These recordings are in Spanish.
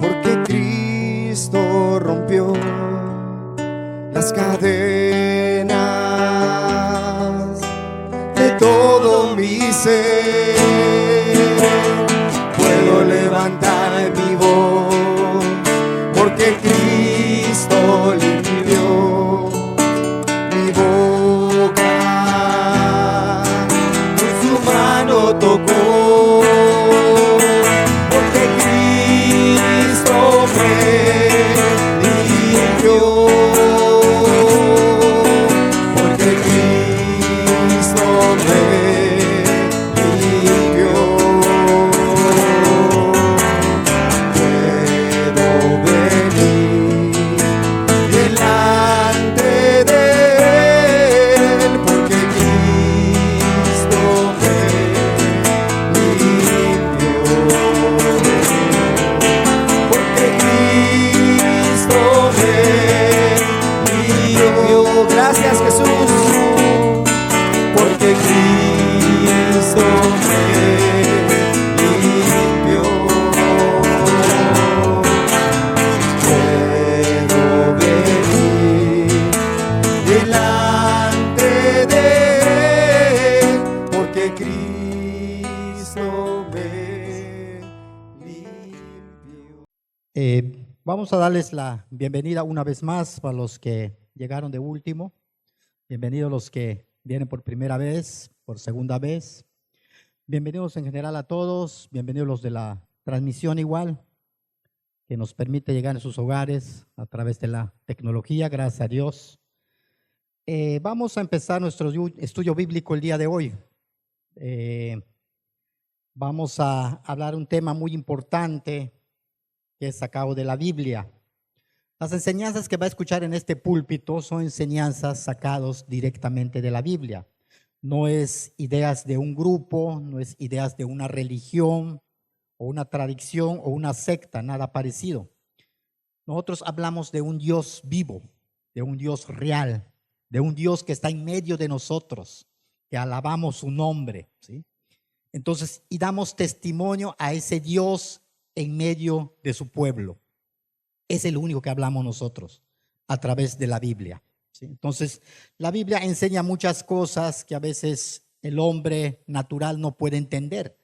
porque Cristo rompió las cadenas de todo mi ser. Puedo levantar mi voz porque Cristo limpió mi boca, con su mano tocó, porque Cristo me limpió, porque Cristo me limpió. Puedo venir delante de Él, porque Cristo me limpió, porque Cristo me limpió. Gracias, Jesús, porque Cristo me limpió. Puedo venir delante de Él, porque Cristo me limpió. Vamos a darles la bienvenida una vez más para los que llegaron de último. Bienvenidos los que vienen por primera vez, por segunda vez. Bienvenidos en general a todos. Bienvenidos los de la transmisión igual, que nos permite llegar a sus hogares a través de la tecnología, gracias a Dios. Vamos a empezar nuestro estudio bíblico el día de hoy. Vamos a hablar un tema muy importante que es sacado de la Biblia. Las enseñanzas que va a escuchar en este púlpito son enseñanzas sacadas directamente de la Biblia. No es ideas de un grupo, no es ideas de una religión o una tradición o una secta, nada parecido. Nosotros hablamos de un Dios vivo, de un Dios real, de un Dios que está en medio de nosotros, que alabamos su nombre, ¿sí? Entonces, y damos testimonio a ese Dios en medio de su pueblo. Es el único que hablamos nosotros a través de la Biblia, ¿sí? Entonces, la Biblia enseña muchas cosas que a veces el hombre natural no puede entender,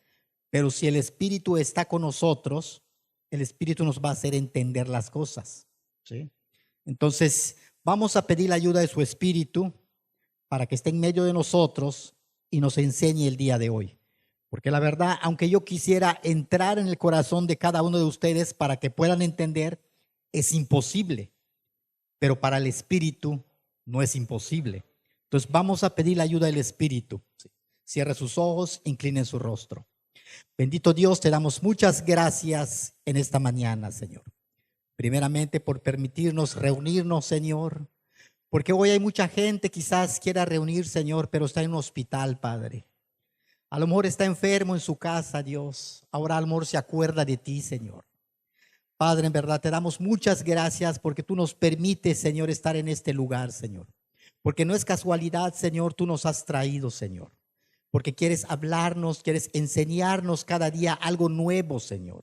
pero si el Espíritu está con nosotros, el Espíritu nos va a hacer entender las cosas, ¿sí? Entonces, vamos a pedir la ayuda de su Espíritu para que esté en medio de nosotros y nos enseñe el día de hoy. Porque la verdad, aunque yo quisiera entrar en el corazón de cada uno de ustedes para que puedan entender, es imposible, pero para el Espíritu no es imposible. Entonces vamos a pedir la ayuda del Espíritu. Cierre sus ojos, incline su rostro. Bendito Dios, te damos muchas gracias en esta mañana, Señor. Primeramente por permitirnos reunirnos, Señor, porque hoy hay mucha gente quizás quiera reunir, Señor, pero está en un hospital, Padre. A lo mejor está enfermo en su casa, Dios. Ahora a lo mejor se acuerda de ti, Señor. Padre, en verdad te damos muchas gracias porque tú nos permites, Señor, estar en este lugar, Señor. Porque no es casualidad, Señor, tú nos has traído, Señor. Porque quieres hablarnos, quieres enseñarnos cada día algo nuevo, Señor.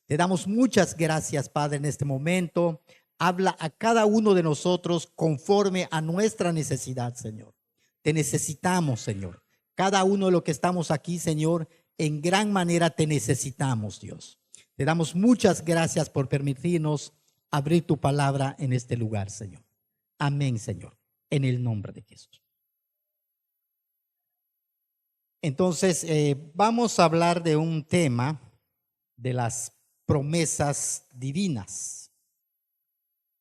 Te damos muchas gracias, Padre, en este momento. Habla a cada uno de nosotros conforme a nuestra necesidad, Señor. Te necesitamos, Señor. Cada uno de los que estamos aquí, Señor, en gran manera te necesitamos, Dios. Te damos muchas gracias por permitirnos abrir tu palabra en este lugar, Señor. Amén, Señor, en el nombre de Jesús. Entonces, vamos a hablar de un tema de las promesas divinas.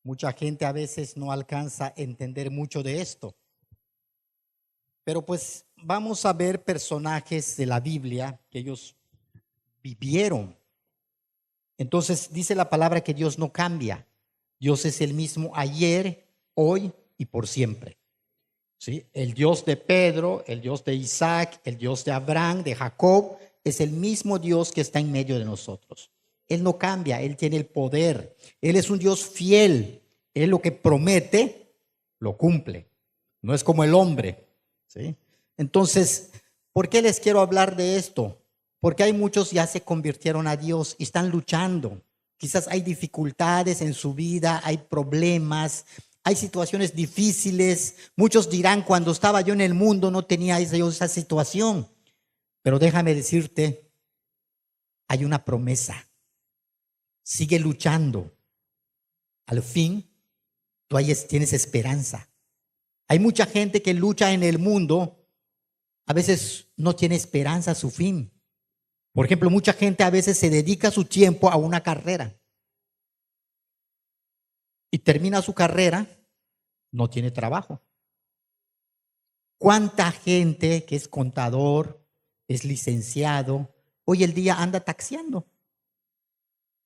Mucha gente a veces no alcanza a entender mucho de esto. Pero pues vamos a ver personajes de la Biblia que ellos vivieron. Entonces dice la palabra que Dios no cambia. Dios es el mismo ayer, hoy y por siempre. ¿Sí? El Dios de Pedro, el Dios de Isaac, el Dios de Abraham, de Jacob, es el mismo Dios que está en medio de nosotros. Él no cambia, Él tiene el poder. Él es un Dios fiel. Él lo que promete, lo cumple. No es como el hombre, ¿sí? Entonces, ¿por qué les quiero hablar de esto? Porque hay muchos ya se convirtieron a Dios y están luchando. Quizás hay dificultades en su vida, hay problemas, hay situaciones difíciles. Muchos dirán, cuando estaba yo en el mundo no tenía esa situación. Pero déjame decirte, hay una promesa. Sigue luchando. Al fin, tú tienes esperanza. Hay mucha gente que lucha en el mundo, a veces no tiene esperanza a su fin. Por ejemplo, mucha gente a veces se dedica su tiempo a una carrera y termina su carrera, no tiene trabajo. ¿Cuánta gente que es contador, es licenciado, hoy el día anda taxiando?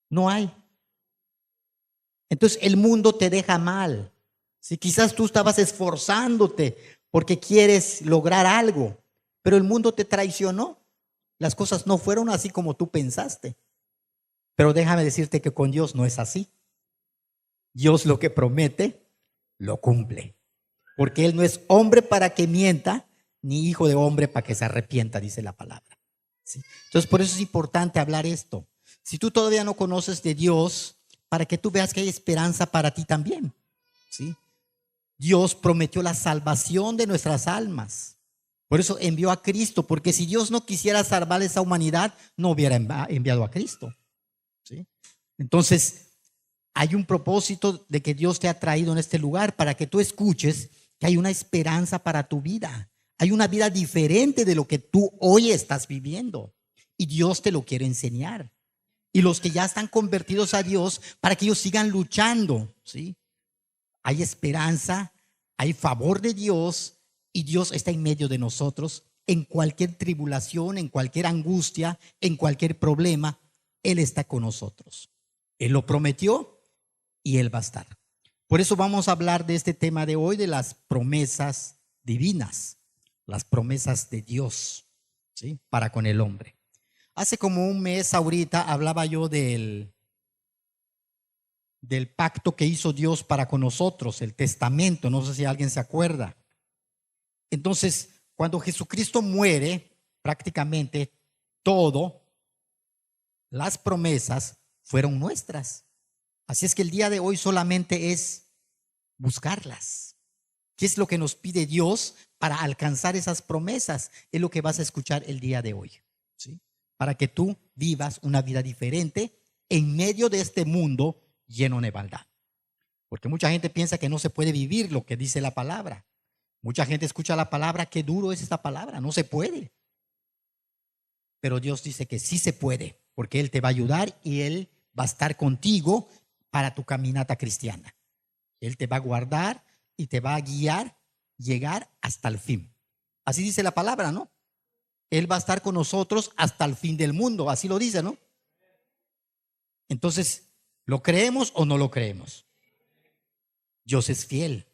No hay. Entonces el mundo te deja mal. Si quizás tú estabas esforzándote porque quieres lograr algo, pero el mundo te traicionó. Las cosas no fueron así como tú pensaste. Pero déjame decirte que con Dios no es así. Dios lo que promete, lo cumple. Porque Él no es hombre para que mienta, ni hijo de hombre para que se arrepienta, dice la palabra. ¿Sí? Entonces, por eso es importante hablar esto. Si tú todavía no conoces de Dios, para que tú veas que hay esperanza para ti también. ¿Sí? Dios prometió la salvación de nuestras almas. Por eso envió a Cristo, porque si Dios no quisiera salvar a esa humanidad, no hubiera enviado a Cristo. ¿Sí? Entonces, hay un propósito de que Dios te ha traído en este lugar para que tú escuches que hay una esperanza para tu vida. Hay una vida diferente de lo que tú hoy estás viviendo. Y Dios te lo quiere enseñar. Y los que ya están convertidos a Dios, para que ellos sigan luchando. ¿Sí? Hay esperanza, hay favor de Dios. Y Dios está en medio de nosotros en cualquier tribulación, en cualquier angustia, en cualquier problema. Él está con nosotros. Él lo prometió y Él va a estar. Por eso vamos a hablar de este tema de hoy, de las promesas divinas, las promesas de Dios, ¿sí? Para con el hombre. Hace como un mes ahorita hablaba yo del pacto que hizo Dios para con nosotros, el testamento, no sé si alguien se acuerda. Entonces, cuando Jesucristo muere, prácticamente todo, las promesas fueron nuestras. Así es que el día de hoy solamente es buscarlas. ¿Qué es lo que nos pide Dios para alcanzar esas promesas? Es lo que vas a escuchar el día de hoy, ¿sí? Para que tú vivas una vida diferente en medio de este mundo lleno de maldad. Porque mucha gente piensa que no se puede vivir lo que dice la palabra. Mucha gente escucha la palabra, qué duro es esta palabra, no se puede. Pero Dios dice que sí se puede, porque Él te va a ayudar y Él va a estar contigo para tu caminata cristiana. Él te va a guardar y te va a guiar, llegar hasta el fin. Así dice la palabra, ¿no? Él va a estar con nosotros hasta el fin del mundo, así lo dice, ¿no? Entonces, ¿lo creemos o no lo creemos? Dios es fiel.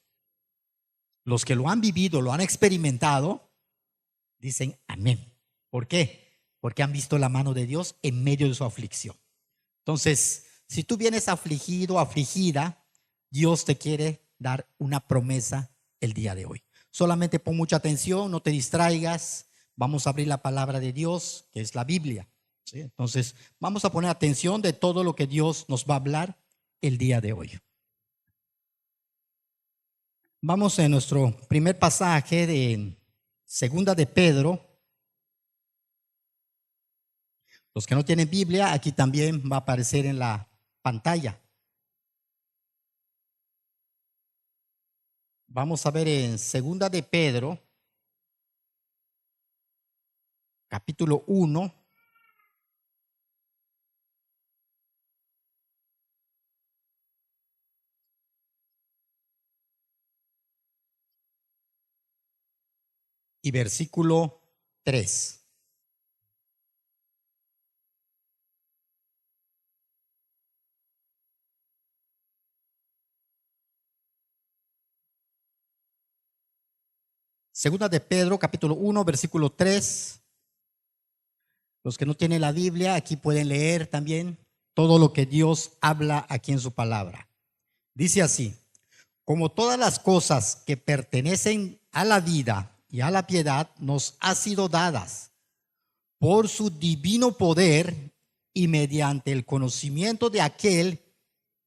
Los que lo han vivido, lo han experimentado, dicen amén. ¿Por qué? Porque han visto la mano de Dios en medio de su aflicción. Entonces, si tú vienes afligido, afligida, Dios te quiere dar una promesa el día de hoy. Solamente pon mucha atención, no te distraigas. Vamos a abrir la palabra de Dios, que es la Biblia. ¿Sí? Entonces, vamos a poner atención de todo lo que Dios nos va a hablar el día de hoy. Vamos a nuestro primer pasaje de Segunda de Pedro. Los que no tienen Biblia, aquí también va a aparecer en la pantalla. Vamos a ver en Segunda de Pedro, capítulo 1. Y versículo 3. Segunda de Pedro, capítulo 1, versículo 3. Los que no tienen la Biblia, aquí pueden leer también todo lo que Dios habla aquí en su palabra. Dice así: como todas las cosas que pertenecen a la vida y a la piedad nos ha sido dadas por su divino poder y mediante el conocimiento de aquel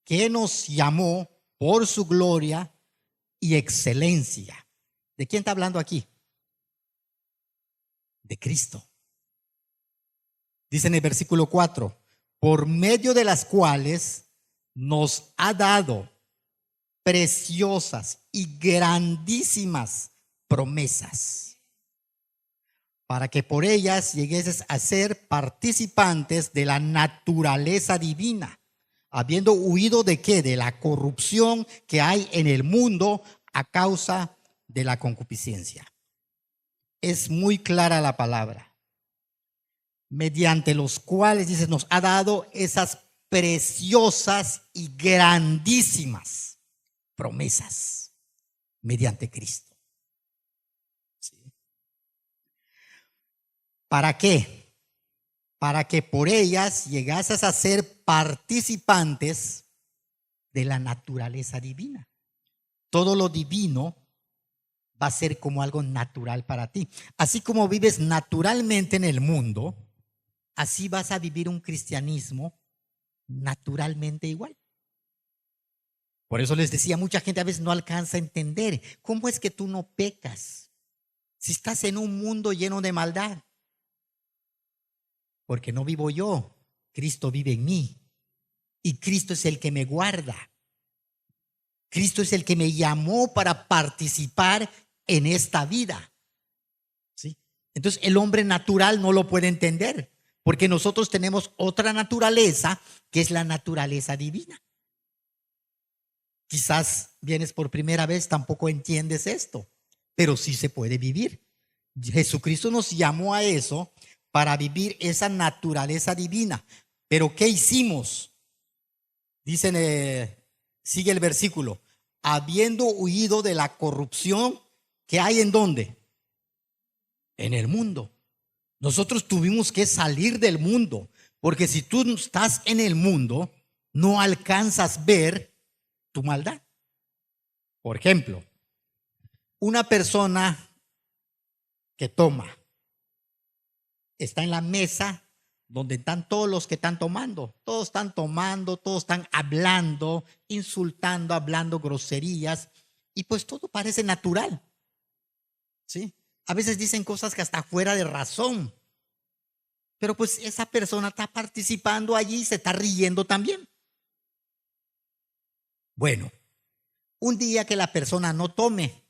que nos llamó por su gloria y excelencia. ¿De quién está hablando aquí? De Cristo. Dice en el versículo 4, por medio de las cuales nos ha dado preciosas y grandísimas promesas, para que por ellas llegueses a ser participantes de la naturaleza divina, habiendo huido de ¿qué? De la corrupción que hay en el mundo a causa de la concupiscencia. Es muy clara la palabra. Mediante los cuales, dice, nos ha dado esas preciosas y grandísimas promesas mediante Cristo. ¿Sí? ¿Para qué? Para que por ellas llegases a ser participantes de la naturaleza divina. Todo lo divino va a ser como algo natural para ti. Así como vives naturalmente en el mundo, así vas a vivir un cristianismo naturalmente igual. Por eso les decía, mucha gente a veces no alcanza a entender cómo es que tú no pecas si estás en un mundo lleno de maldad. Porque no vivo yo, Cristo vive en mí. Y Cristo es el que me guarda. Cristo es el que me llamó para participar en esta vida. ¿Sí? Entonces el hombre natural no lo puede entender, porque nosotros tenemos otra naturaleza que es la naturaleza divina. Quizás vienes por primera vez, tampoco entiendes esto, pero sí se puede vivir. Jesucristo nos llamó a eso para vivir esa naturaleza divina. Pero ¿qué hicimos? Dicen, sigue el versículo, habiendo huido de la corrupción que hay ¿en dónde? En el mundo. Nosotros tuvimos que salir del mundo, porque si tú estás en el mundo, no alcanzas a ver tu maldad. Por ejemplo, una persona que toma, está en la mesa donde están todos los que están tomando. Todos están tomando, todos están hablando, insultando, hablando groserías. Y pues todo parece natural. ¿Sí? A veces dicen cosas que hasta fuera de razón. Pero pues esa persona está participando allí y se está riendo también. Bueno, un día que la persona no tome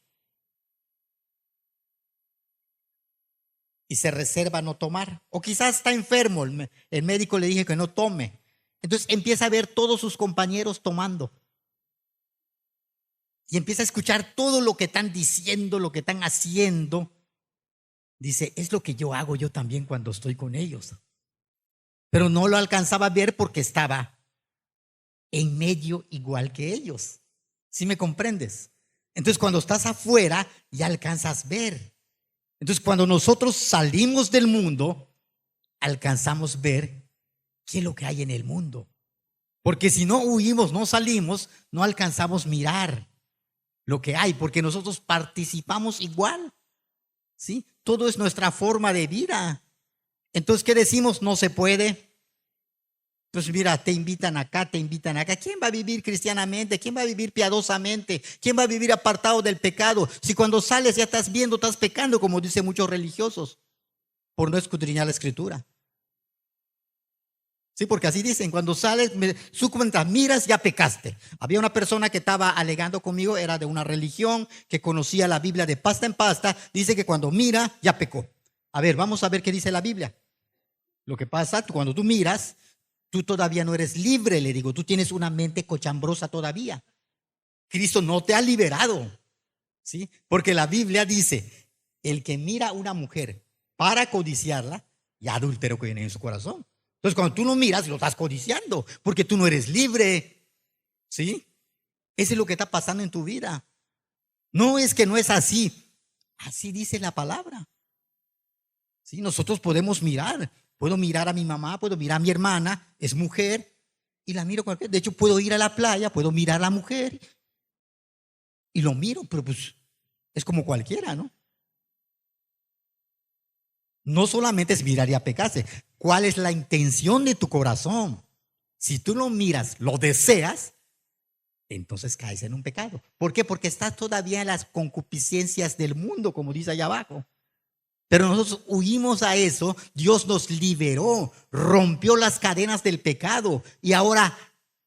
y se reserva no tomar, o quizás está enfermo, el médico le dije que no tome, entonces empieza a ver todos sus compañeros tomando y empieza a escuchar todo lo que están diciendo, lo que están haciendo. Dice, es lo que yo hago yo también cuando estoy con ellos, pero no lo alcanzaba a ver porque estaba en medio igual que ellos. ¿Sí me comprendes? Entonces cuando estás afuera ya alcanzas a ver. Entonces cuando nosotros salimos del mundo, alcanzamos a ver qué es lo que hay en el mundo. Porque si no huimos, no salimos, no alcanzamos a mirar lo que hay, porque nosotros participamos igual. ¿Sí? Todo es nuestra forma de vida. Entonces, ¿qué decimos? No se puede. Pues mira, te invitan acá, te invitan acá. ¿Quién va a vivir cristianamente? ¿Quién va a vivir piadosamente? ¿Quién va a vivir apartado del pecado? Si cuando sales ya estás viendo, estás pecando, como dicen muchos religiosos, por no escudriñar la escritura. Sí, porque así dicen, cuando sales, su cuenta, miras, ya pecaste. Había una persona que estaba alegando conmigo, era de una religión, que conocía la Biblia de pasta en pasta, dice que cuando mira, ya pecó. A ver, vamos a ver qué dice la Biblia. Lo que pasa, cuando tú miras, tú todavía no eres libre, le digo, tú tienes una mente cochambrosa todavía. Cristo no te ha liberado, ¿sí? Porque la Biblia dice, el que mira a una mujer para codiciarla, ya adúltero que viene en su corazón. Entonces cuando tú lo miras, lo estás codiciando, porque tú no eres libre, ¿sí? Eso es lo que está pasando en tu vida. No es que no es así, así dice la palabra. ¿Sí? Nosotros podemos mirar. Puedo mirar a mi mamá, puedo mirar a mi hermana, es mujer, y la miro cualquier. De hecho, puedo ir a la playa, puedo mirar a la mujer, y lo miro, pero pues es como cualquiera, ¿no? No solamente es mirar y apegarse. cuál es la intención de tu corazón. Si tú lo miras, lo deseas, entonces caes en un pecado. ¿Por qué? Porque estás todavía en las concupiscencias del mundo, como dice allá abajo. Pero nosotros huimos a eso, Dios nos liberó, rompió las cadenas del pecado y ahora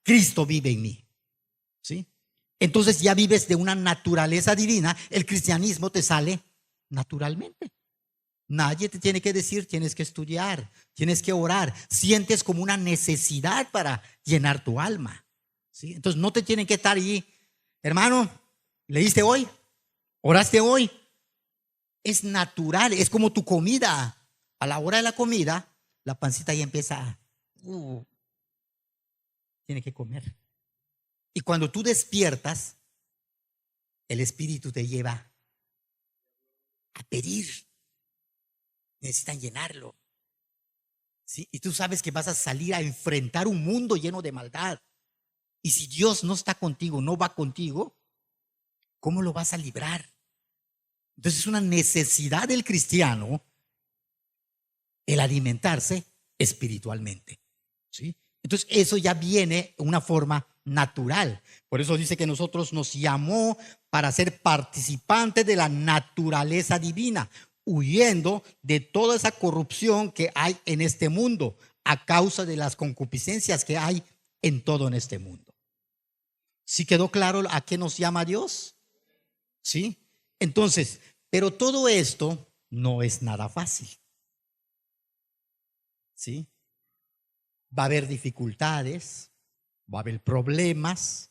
Cristo vive en mí. ¿Sí? Entonces ya vives de una naturaleza divina, el cristianismo te sale naturalmente. Nadie te tiene que decir, tienes que estudiar, tienes que orar, sientes como una necesidad para llenar tu alma. ¿Sí? Entonces no te tienen que estar ahí, hermano, ¿leíste hoy? ¿Oraste hoy? Es natural, es como tu comida. A la hora de la comida, la pancita ya empieza tiene que comer. Y cuando tú despiertas, el espíritu te lleva a pedir. Necesitan llenarlo. ¿Sí? Y tú sabes que vas a salir a enfrentar un mundo lleno de maldad. Y si Dios no está contigo, no va contigo, ¿cómo lo vas a librar? Entonces es una necesidad del cristiano el alimentarse espiritualmente. ¿Sí? Entonces eso ya viene de una forma natural. Por eso dice que nosotros nos llamó para ser participantes de la naturaleza divina, huyendo de toda esa corrupción que hay en este mundo a causa de las concupiscencias que hay en todo en este mundo. ¿Sí quedó claro a qué nos llama Dios? ¿Sí? Entonces, pero todo esto no es nada fácil. ¿Sí? Va a haber dificultades, va a haber problemas,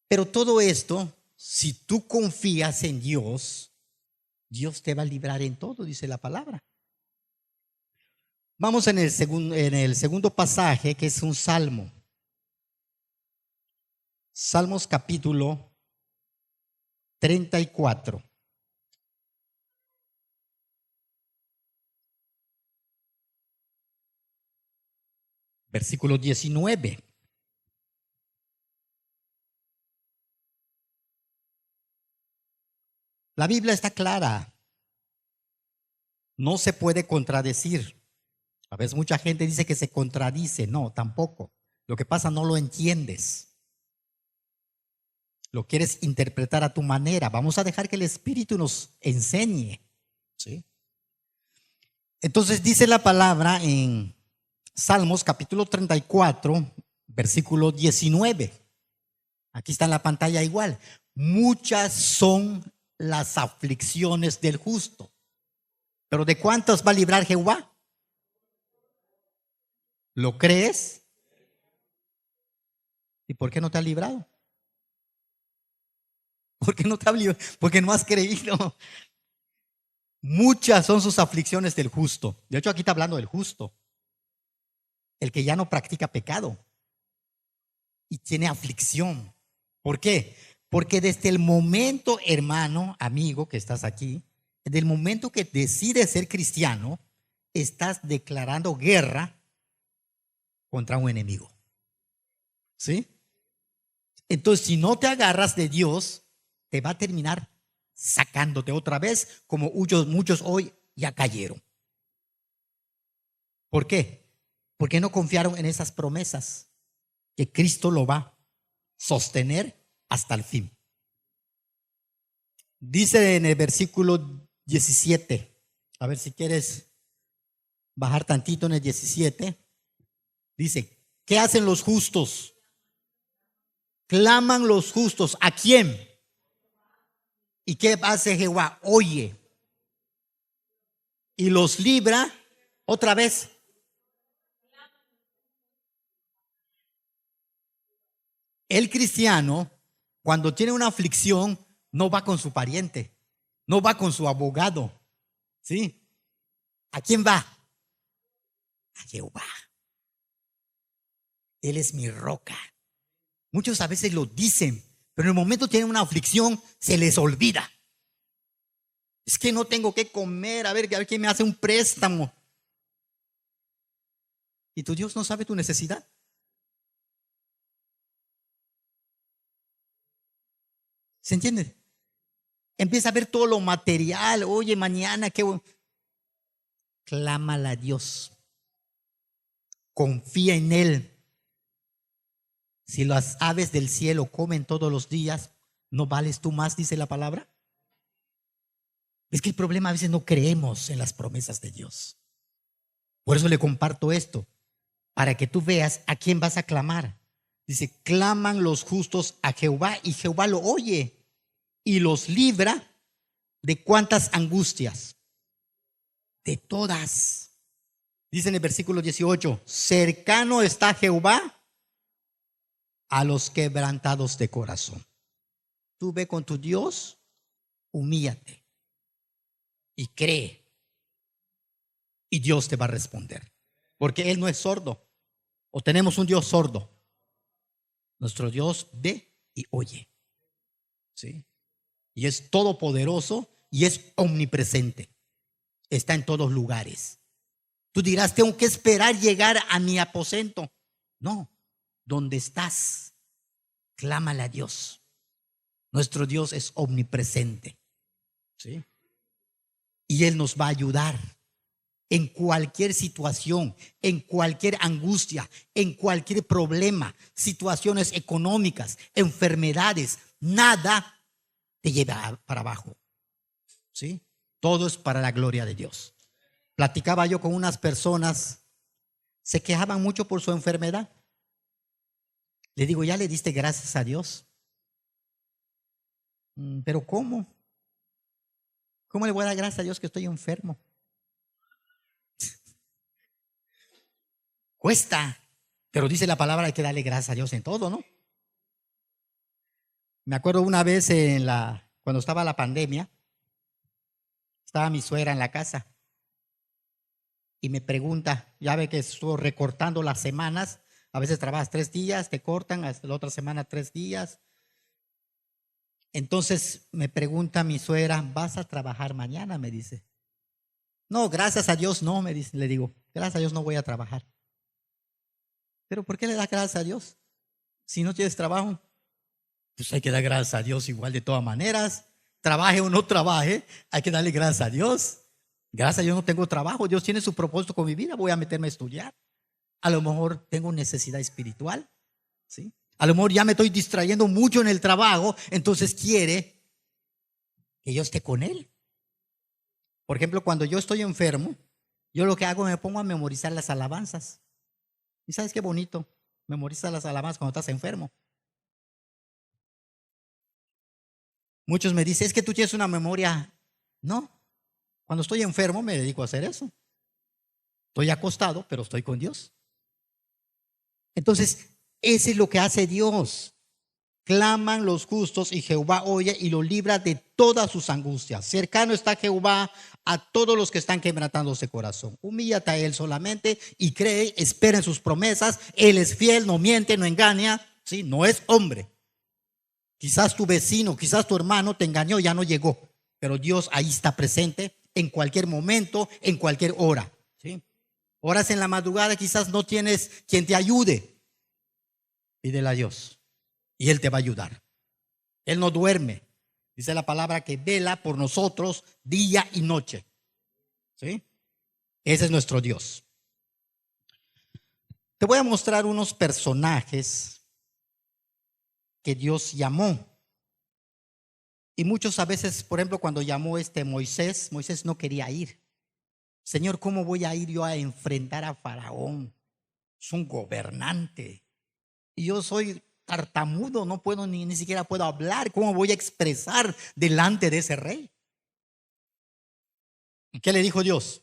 pero todo esto, si tú confías en Dios, Dios te va a librar en todo, dice la palabra. Vamos en el segundo pasaje, que es un salmo. Salmos capítulo 34. Versículo 19. La Biblia está clara. No se puede contradecir. A veces mucha gente dice que se contradice. No, tampoco. Lo que pasa no lo entiendes. Lo quieres interpretar a tu manera. Vamos a dejar que el Espíritu nos enseñe. ¿Sí? Entonces dice la palabra en Salmos capítulo 34, versículo 19. Aquí está en la pantalla igual. Muchas son las aflicciones del justo. Pero ¿de cuántas va a librar Jehová? ¿Lo crees? ¿Y por qué no te ha librado? ¿Por qué no te ha librado? Porque no has creído. Muchas son sus aflicciones del justo. De hecho, aquí está hablando del justo. El que ya no practica pecado y tiene aflicción. ¿Por qué? Porque desde el momento, hermano, amigo, que estás aquí, desde el momento que decides ser cristiano, estás declarando guerra contra un enemigo. ¿Sí? Entonces, si no te agarras de Dios, te va a terminar sacándote otra vez, como muchos hoy ya cayeron. ¿Por qué? Porque no confiaron en esas promesas, que Cristo lo va a sostener hasta el fin. Dice en el versículo 17, a ver si quieres bajar tantito en el 17, dice, ¿qué hacen los justos? Claman los justos, ¿a quién? ¿Y qué hace Jehová? Oye, y los libra otra vez. El cristiano, cuando tiene una aflicción, no va con su pariente, no va con su abogado. ¿Sí? ¿A quién va? A Jehová. Él es mi roca. Muchos a veces lo dicen, pero en el momento tienen una aflicción, se les olvida. Es que no tengo que comer, a ver quién me hace un préstamo. ¿Y tu Dios no sabe tu necesidad? ¿Se entiende? Empieza a ver todo lo material. Oye, mañana, qué bueno. Clámala a Dios. confía en Él. Si las aves del cielo comen todos los días, ¿no vales tú más?, dice la palabra. Es que el problema a veces no creemos en las promesas de Dios. Por eso le comparto esto, para que tú veas a quién vas a clamar. Dice, claman los justos a Jehová y Jehová lo oye y los libra de cuántas angustias. De todas. Dice en el versículo 18, cercano está Jehová a los quebrantados de corazón. Tú ve con tu Dios, humíllate y cree. Y Dios te va a responder. Porque Él no es sordo. O tenemos un Dios sordo. Nuestro Dios ve y oye. ¿Sí? Y es todopoderoso y es omnipresente. Está en todos lugares. Tú dirás, tengo que esperar llegar a mi aposento. No, donde estás, clámale a Dios. Nuestro Dios es omnipresente. ¿Sí? Y Él nos va a ayudar en cualquier situación, en cualquier angustia, en cualquier problema, situaciones económicas, enfermedades. Nada te lleva para abajo. ¿Sí? Todo es para la gloria de Dios. Platicaba yo con unas personas, se quejaban mucho por su enfermedad. Le digo, ¿ya le diste gracias a Dios? ¿Pero cómo? ¿Cómo le voy a dar gracias a Dios que estoy enfermo? Cuesta, pero dice la palabra, hay que darle gracias a Dios en todo, ¿no? Me acuerdo una vez cuando estaba la pandemia, estaba mi suegra en la casa y me pregunta, ya ve que estuvo recortando las semanas, a veces trabajas 3 días, te cortan, hasta la otra semana 3 días. Entonces me pregunta mi suegra, ¿vas a trabajar mañana?, me dice. No, gracias a Dios no, me dice. Le digo, gracias a Dios no voy a trabajar. ¿Pero por qué le da gracias a Dios? Si no tienes trabajo, pues hay que dar gracias a Dios igual de todas maneras. Trabaje o no trabaje, hay que darle gracias a Dios. Gracias a Dios no tengo trabajo, Dios tiene su propósito con mi vida, voy a meterme a estudiar. A lo mejor tengo necesidad espiritual, ¿sí? A lo mejor ya me estoy distrayendo mucho en el trabajo, entonces quiere que yo esté con Él. Por ejemplo, cuando yo estoy enfermo, yo lo que hago, me pongo a memorizar las alabanzas. ¿Y sabes qué bonito? Memorizar las alabanzas cuando estás enfermo. Muchos me dicen, es que tú tienes una memoria. No, cuando estoy enfermo me dedico a hacer eso. Estoy acostado, pero estoy con Dios. Entonces, eso es lo que hace Dios. Claman los justos y Jehová oye y los libra de todas sus angustias. Cercano está Jehová a todos los que están quebrantándose corazón. Humíllate a Él solamente y cree, espera en sus promesas. Él es fiel, no miente, no engaña. ¿Sí? No es hombre. Quizás tu vecino, quizás tu hermano te engañó, ya no llegó. Pero Dios ahí está presente en cualquier momento, en cualquier hora. ¿Sí? Horas en la madrugada quizás no tienes quien te ayude. Pídele a Dios. Y Él te va a ayudar. Él no duerme. Dice la palabra que vela por nosotros día y noche. ¿Sí? Ese es nuestro Dios. Te voy a mostrar unos personajes que Dios llamó. Y muchos a veces, por ejemplo, cuando llamó Moisés, Moisés no quería ir. Señor, ¿cómo voy a ir yo a enfrentar a Faraón? Es un gobernante. Y yo soy tartamudo, no puedo ni siquiera puedo hablar. ¿Cómo voy a expresar delante de ese rey? ¿Y qué le dijo Dios?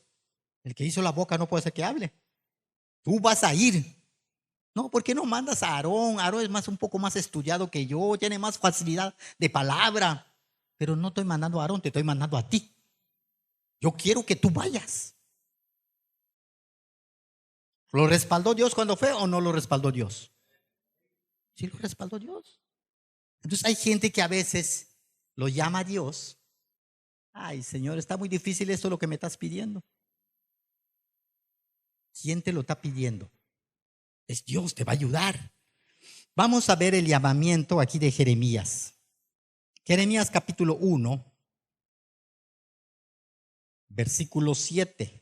El que hizo la boca no puede ser que hable. Tú vas a ir. No, ¿por qué no mandas a Aarón? Aarón es un poco más estudiado que yo, tiene más facilidad de palabra. Pero no estoy mandando a Aarón, te estoy mandando a ti. Yo quiero que tú vayas. ¿Lo respaldó Dios cuando fue o no lo respaldó Dios? Sí, lo respaldó Dios. Entonces hay gente que a veces lo llama a Dios. Ay, Señor, está muy difícil esto lo que me estás pidiendo. ¿Quién te lo está pidiendo? Es Dios, te va a ayudar. Vamos a ver el llamamiento aquí de Jeremías. Jeremías capítulo 1, versículo 7.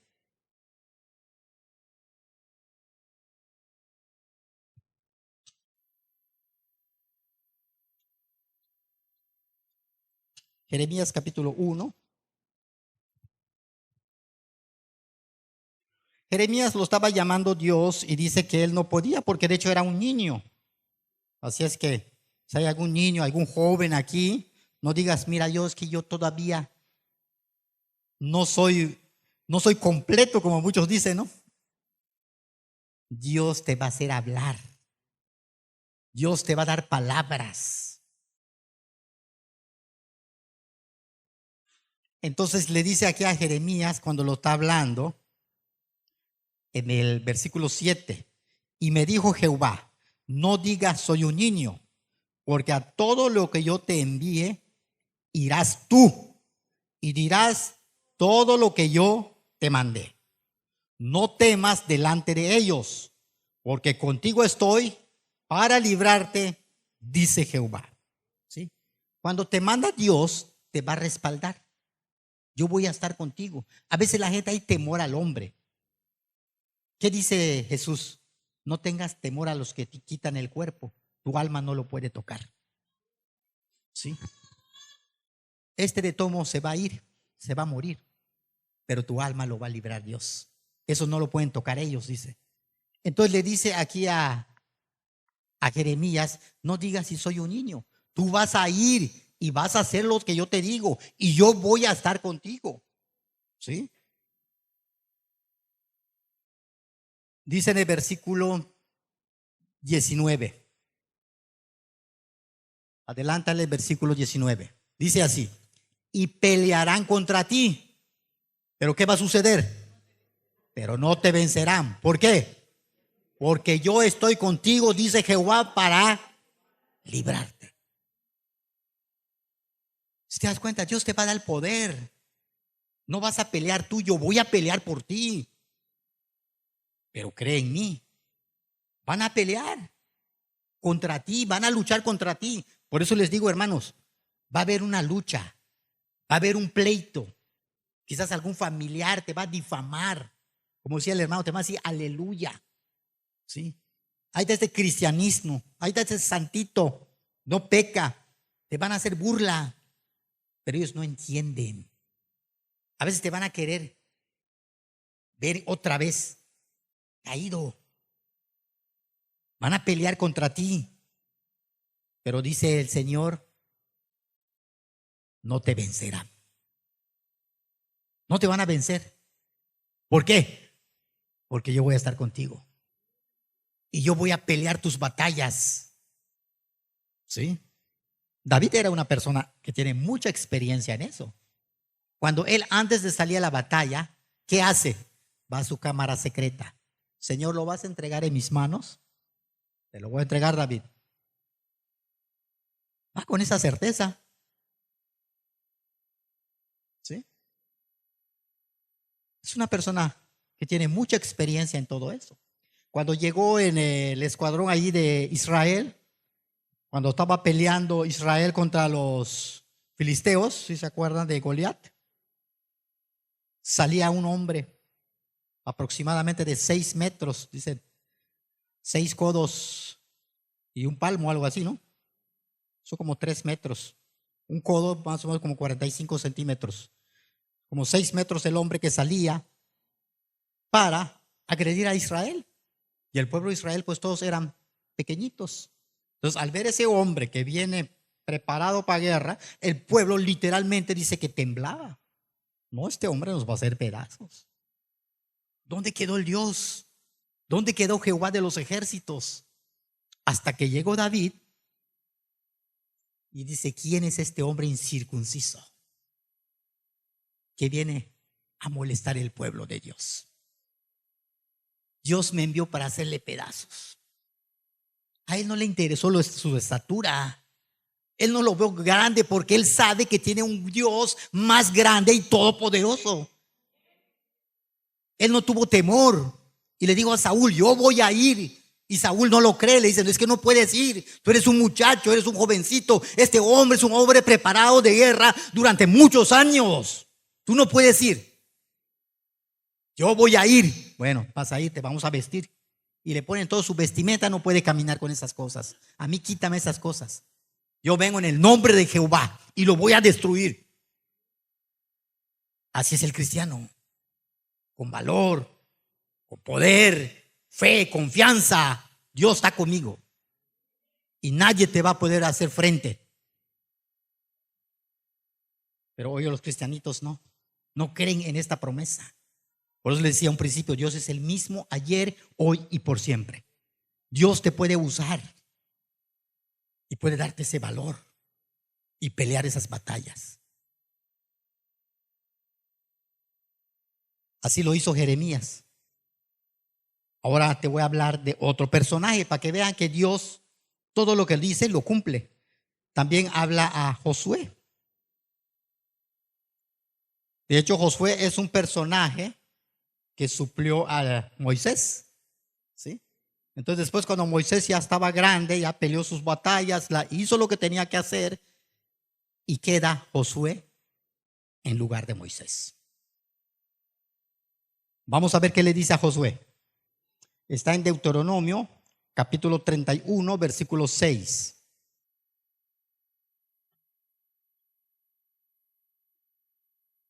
Jeremías capítulo 1. Jeremías lo estaba llamando Dios y dice que él no podía porque de hecho era un niño. Así es que si hay algún niño, algún joven aquí, no digas, mira Dios, que yo todavía no soy completo como muchos dicen, ¿no? Dios te va a hacer hablar. Dios te va a dar palabras. Entonces le dice aquí a Jeremías cuando lo está hablando, en el versículo 7, y me dijo Jehová, no digas soy un niño, porque a todo lo que yo te envíe, irás tú y dirás todo lo que yo te mandé. No temas delante de ellos, porque contigo estoy para librarte, dice Jehová. ¿Sí? Cuando te manda Dios, te va a respaldar. Yo voy a estar contigo. A veces la gente hay temor al hombre. ¿Qué dice Jesús? No tengas temor a los que te quitan el cuerpo. Tu alma no lo puede tocar. ¿Sí? Este de tomo se va a ir, se va a morir, pero tu alma lo va a librar Dios. Eso no lo pueden tocar ellos, dice. Entonces le dice aquí a Jeremías, no digas si soy un niño. Tú vas a ir y vas a hacer lo que yo te digo y yo voy a estar contigo. ¿Sí? Dice en el versículo 19. Adelántale el versículo 19. Dice así, y pelearán contra ti. ¿Pero qué va a suceder? Pero no te vencerán. ¿Por qué? Porque yo estoy contigo, dice Jehová, para librarte. Si te das cuenta, Dios te va a dar el poder. No vas a pelear tú, yo voy a pelear por ti. Pero cree en mí. Van a pelear contra ti, van a luchar contra ti. Por eso les digo, hermanos, va a haber una lucha, va a haber un pleito. Quizás algún familiar te va a difamar. Como decía el hermano, te va a decir aleluya. ¿Sí? Ahí está este cristianismo, ahí está este santito, no peca. Te van a hacer burla, pero ellos no entienden. A veces te van a querer ver otra vez caído. Van a pelear contra ti. Pero dice el Señor, no te vencerán. No te van a vencer. ¿Por qué? Porque yo voy a estar contigo. Y yo voy a pelear tus batallas. ¿Sí? David era una persona que tiene mucha experiencia en eso. Cuando él antes de salir a la batalla, ¿qué hace? Va a su cámara secreta. Señor, ¿lo vas a entregar en mis manos? Te lo voy a entregar, David. Va con esa certeza. ¿Sí? Es una persona que tiene mucha experiencia en todo eso. Cuando llegó en el escuadrón ahí de Israel, cuando estaba peleando Israel contra los filisteos, si se acuerdan de Goliat, salía un hombre aproximadamente de 6 metros, dice 6 codos y un palmo, algo así, ¿no? Son como 3 metros. Un codo más o menos como 45 centímetros. Como 6 metros el hombre que salía para agredir a Israel. Y el pueblo de Israel, pues todos eran pequeñitos. Entonces, al ver ese hombre que viene preparado para guerra, el pueblo literalmente dice que temblaba. No, este hombre nos va a hacer pedazos. ¿Dónde quedó el Dios? ¿Dónde quedó Jehová de los ejércitos? Hasta que llegó David y dice, ¿quién es este hombre incircunciso que viene a molestar el pueblo de Dios? Dios me envió para hacerle pedazos. A él no le interesó su estatura. Él no lo vio grande porque él sabe que tiene un Dios más grande y todopoderoso. Él no tuvo temor y le dijo a Saúl, yo voy a ir. Y Saúl no lo cree, le dice, es que no puedes ir. Tú eres un muchacho, eres un jovencito. Este hombre es un hombre preparado de guerra durante muchos años. Tú no puedes ir. Yo voy a ir. Bueno, vas a ir, te vamos a vestir. Y le ponen toda su vestimenta, no puede caminar con esas cosas. A mí quítame esas cosas. Yo vengo en el nombre de Jehová y lo voy a destruir. Así es el cristiano, con valor, con poder, fe, confianza. Dios está conmigo y nadie te va a poder hacer frente. Pero hoy los cristianitos no creen en esta promesa. Por eso les decía a un principio, Dios es el mismo ayer, hoy y por siempre. Dios te puede usar y puede darte ese valor y pelear esas batallas. Así lo hizo Jeremías. Ahora te voy a hablar de otro personaje para que vean que Dios todo lo que él dice lo cumple. También habla a Josué. De hecho, Josué es un personaje que suplió a Moisés. ¿Sí? Entonces después, cuando Moisés ya estaba grande, ya peleó sus batallas, hizo lo que tenía que hacer, y queda Josué en lugar de Moisés. Vamos a ver qué le dice a Josué. Está en Deuteronomio, capítulo 31, versículo 6.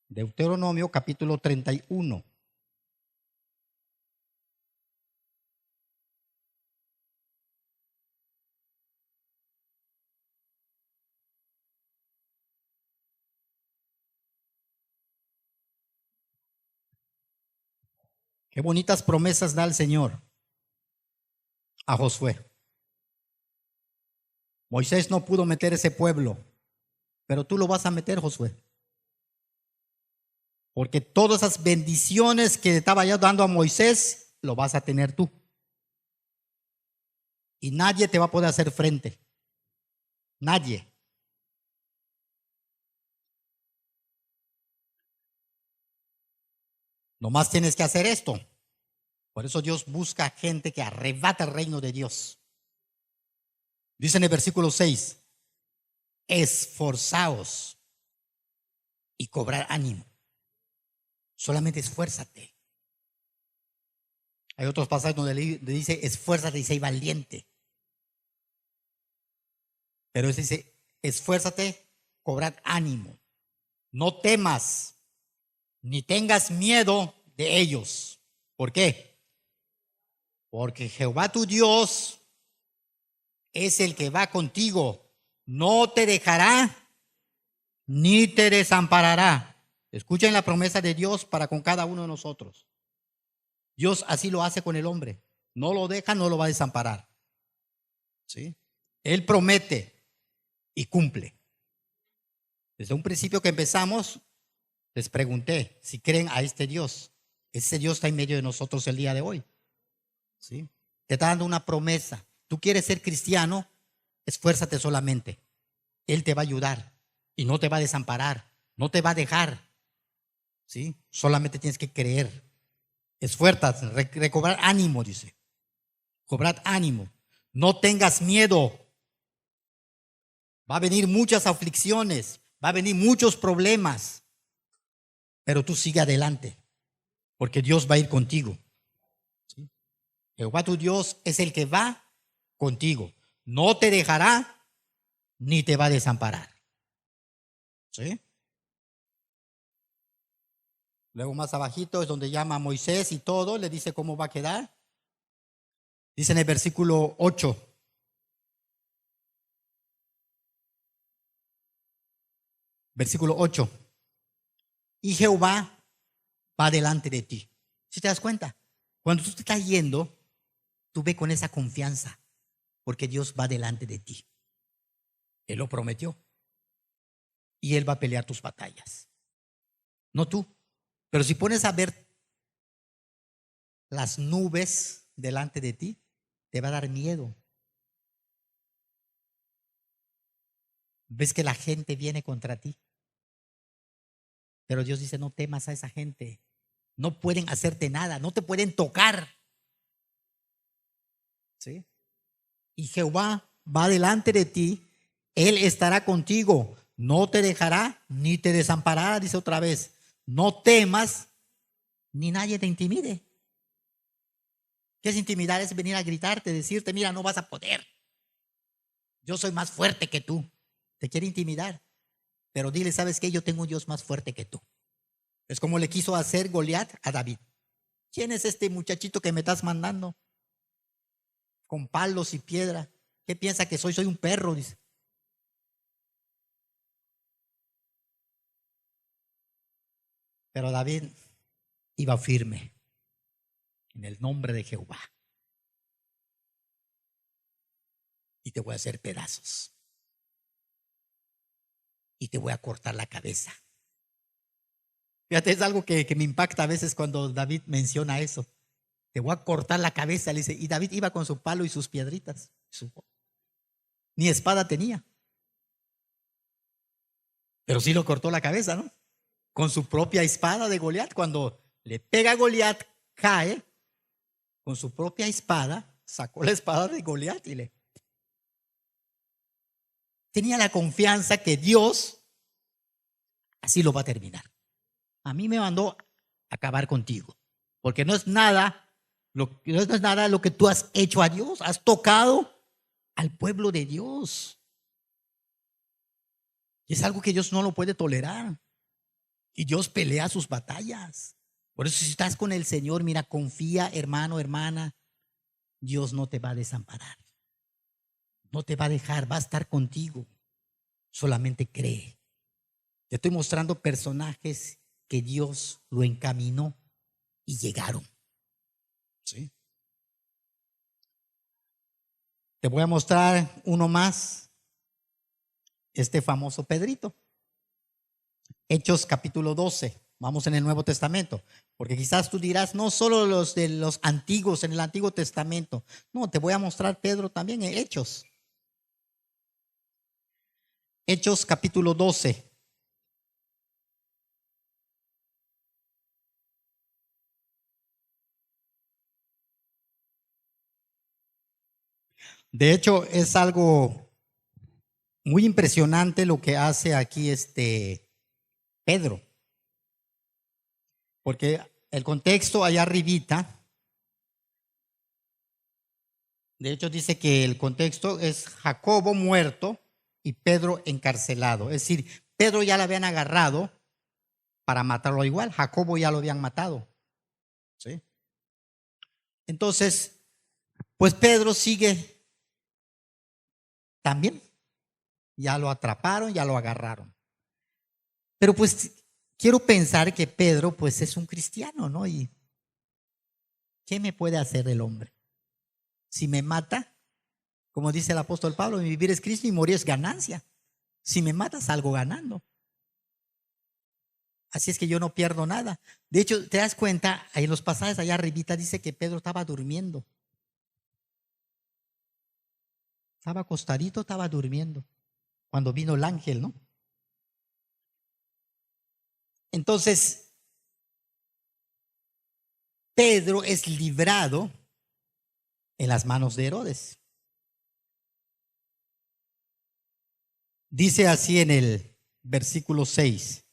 Deuteronomio, capítulo 31. Qué bonitas promesas da el Señor a Josué. Moisés no pudo meter ese pueblo, pero tú lo vas a meter, Josué. Porque todas esas bendiciones que estaba ya dando a Moisés, lo vas a tener tú. Y nadie te va a poder hacer frente. Nadie. Nomás tienes que hacer esto. Por eso Dios busca gente que arrebata el reino de Dios. Dice en el versículo 6, esforzaos y cobrar ánimo. Solamente esfuérzate. Hay otros pasajes donde le dice esfuérzate y sé valiente. Pero él dice esfuérzate, cobrad ánimo. No temas ni tengas miedo de ellos. ¿Por qué? Porque Jehová tu Dios es el que va contigo. No te dejará ni te desamparará. Escuchen la promesa de Dios para con cada uno de nosotros. Dios así lo hace con el hombre. No lo deja, no lo va a desamparar. ¿Sí? Él promete y cumple. Desde un principio que empezamos, les pregunté si creen a este Dios. Ese Dios está en medio de nosotros el día de hoy. ¿Sí? Te está dando una promesa. Tú quieres ser cristiano, esfuérzate solamente. Él te va a ayudar y no te va a desamparar, no te va a dejar. ¿Sí? Solamente tienes que creer. Esfuérzate, recobrar ánimo, dice. Cobrad ánimo. No tengas miedo. Va a venir muchas aflicciones, va a venir muchos problemas, pero tú sigue adelante, porque Dios va a ir contigo. ¿Sí? Jehová tu Dios es el que va contigo. No te dejará ni te va a desamparar. ¿Sí? Luego más abajito es donde llama a Moisés y todo, le dice cómo va a quedar. Dice en el versículo 8. Versículo 8. Y Jehová va delante de ti. ¿Sí te das cuenta? Cuando tú te estás yendo, tú ve con esa confianza, porque Dios va delante de ti. Él lo prometió. Y Él va a pelear tus batallas. No tú. Pero si pones a ver las nubes delante de ti, te va a dar miedo. Ves que la gente viene contra ti. Pero Dios dice, no temas a esa gente. No pueden hacerte nada, no te pueden tocar. ¿Sí? Y Jehová va delante de ti, Él estará contigo, no te dejará ni te desamparará, dice otra vez. No temas ni nadie te intimide. ¿Qué es intimidar? Es venir a gritarte, decirte, mira, no vas a poder. Yo soy más fuerte que tú. te quiere intimidar. Pero dile, ¿sabes qué? Yo tengo un Dios más fuerte que tú. Es como le quiso hacer Goliat a David. ¿Quién es este muchachito que me estás mandando? Con palos y piedra. ¿Qué piensa que soy? Soy un perro, dice. Pero David iba firme en el nombre de Jehová. Y te voy a hacer pedazos. Y te voy a cortar la cabeza. Fíjate, es algo que me impacta a veces cuando David menciona eso. Te voy a cortar la cabeza, le dice. Y David iba con su palo y sus piedritas. Ni espada tenía. Pero sí lo cortó la cabeza, ¿no? Con su propia espada de Goliat. Cuando le pega a Goliat, cae. Con su propia espada, sacó la espada de Goliat y le... Tenía la confianza que Dios así lo va a terminar. A mí me mandó a acabar contigo. Porque no es nada lo que tú has hecho a Dios. Has tocado al pueblo de Dios. Y es algo que Dios no lo puede tolerar. Y Dios pelea sus batallas. Por eso si estás con el Señor, mira, confía, hermano, hermana. Dios no te va a desamparar. No te va a dejar, va a estar contigo. Solamente cree. Te estoy mostrando personajes que Dios lo encaminó y llegaron. ¿Sí? Te voy a mostrar uno más. Este famoso Pedrito. Hechos capítulo 12. Vamos en el Nuevo Testamento. Porque quizás tú dirás, no solo los de los antiguos, en el Antiguo Testamento. No, te voy a mostrar Pedro también en Hechos. Hechos capítulo 12. De hecho, es algo muy impresionante lo que hace aquí Pedro. Porque el contexto allá arribita, de hecho dice que el contexto es Jacobo muerto y Pedro encarcelado. Es decir, Pedro ya lo habían agarrado para matarlo igual. Jacobo ya lo habían matado. ¿Sí? Entonces, pues Pedro sigue también. Ya lo atraparon, ya lo agarraron. Pero pues quiero pensar que Pedro pues es un cristiano, ¿no? ¿Y qué me puede hacer el hombre? Si me mata, como dice el apóstol Pablo, mi vivir es Cristo y morir es ganancia. Si me mata, salgo ganando. Así es que yo no pierdo nada. De hecho, te das cuenta, en los pasajes allá arribita dice que Pedro estaba durmiendo. Estaba acostadito, estaba durmiendo. Cuando vino el ángel, ¿no? Entonces, Pedro es librado en las manos de Herodes. Dice así en el versículo 6.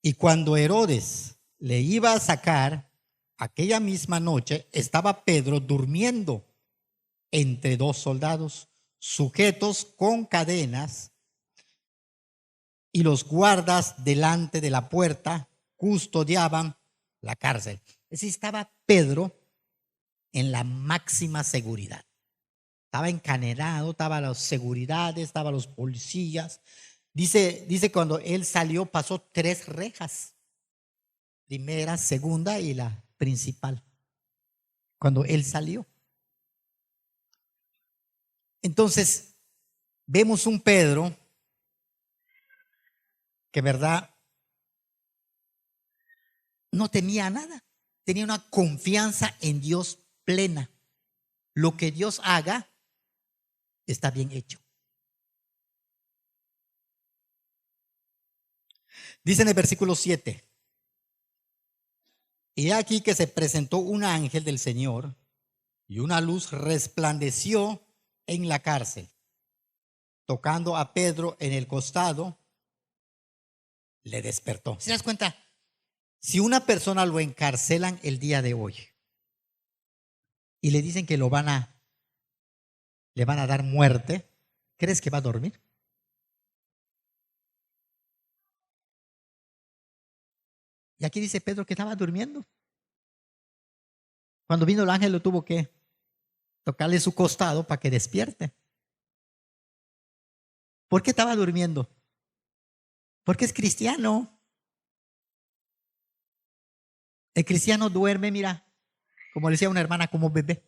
Y cuando Herodes le iba a sacar, aquella misma noche estaba Pedro durmiendo entre dos soldados, sujetos con cadenas, y los guardas delante de la puerta custodiaban la cárcel. Es decir, estaba Pedro en la máxima seguridad. Estaba encadenado, estaban las seguridades, estaban los policías. Dice cuando él salió pasó 3 rejas. Primera, segunda y la principal. Cuando él salió. Entonces, vemos un Pedro que, verdad, no temía nada. Tenía una confianza en Dios plena. Lo que Dios haga está bien hecho. Dice en el versículo 7. Y aquí que se presentó un ángel del Señor y una luz resplandeció en la cárcel. Tocando a Pedro en el costado, le despertó. ¿Se das cuenta? Si una persona lo encarcelan el día de hoy, y le dicen que le van a dar muerte, ¿crees que va a dormir? Y aquí dice Pedro que estaba durmiendo. Cuando vino el ángel lo tuvo que tocarle su costado para que despierte. ¿Por qué estaba durmiendo? Porque es cristiano. El cristiano duerme, mira, como le decía una hermana, como bebé.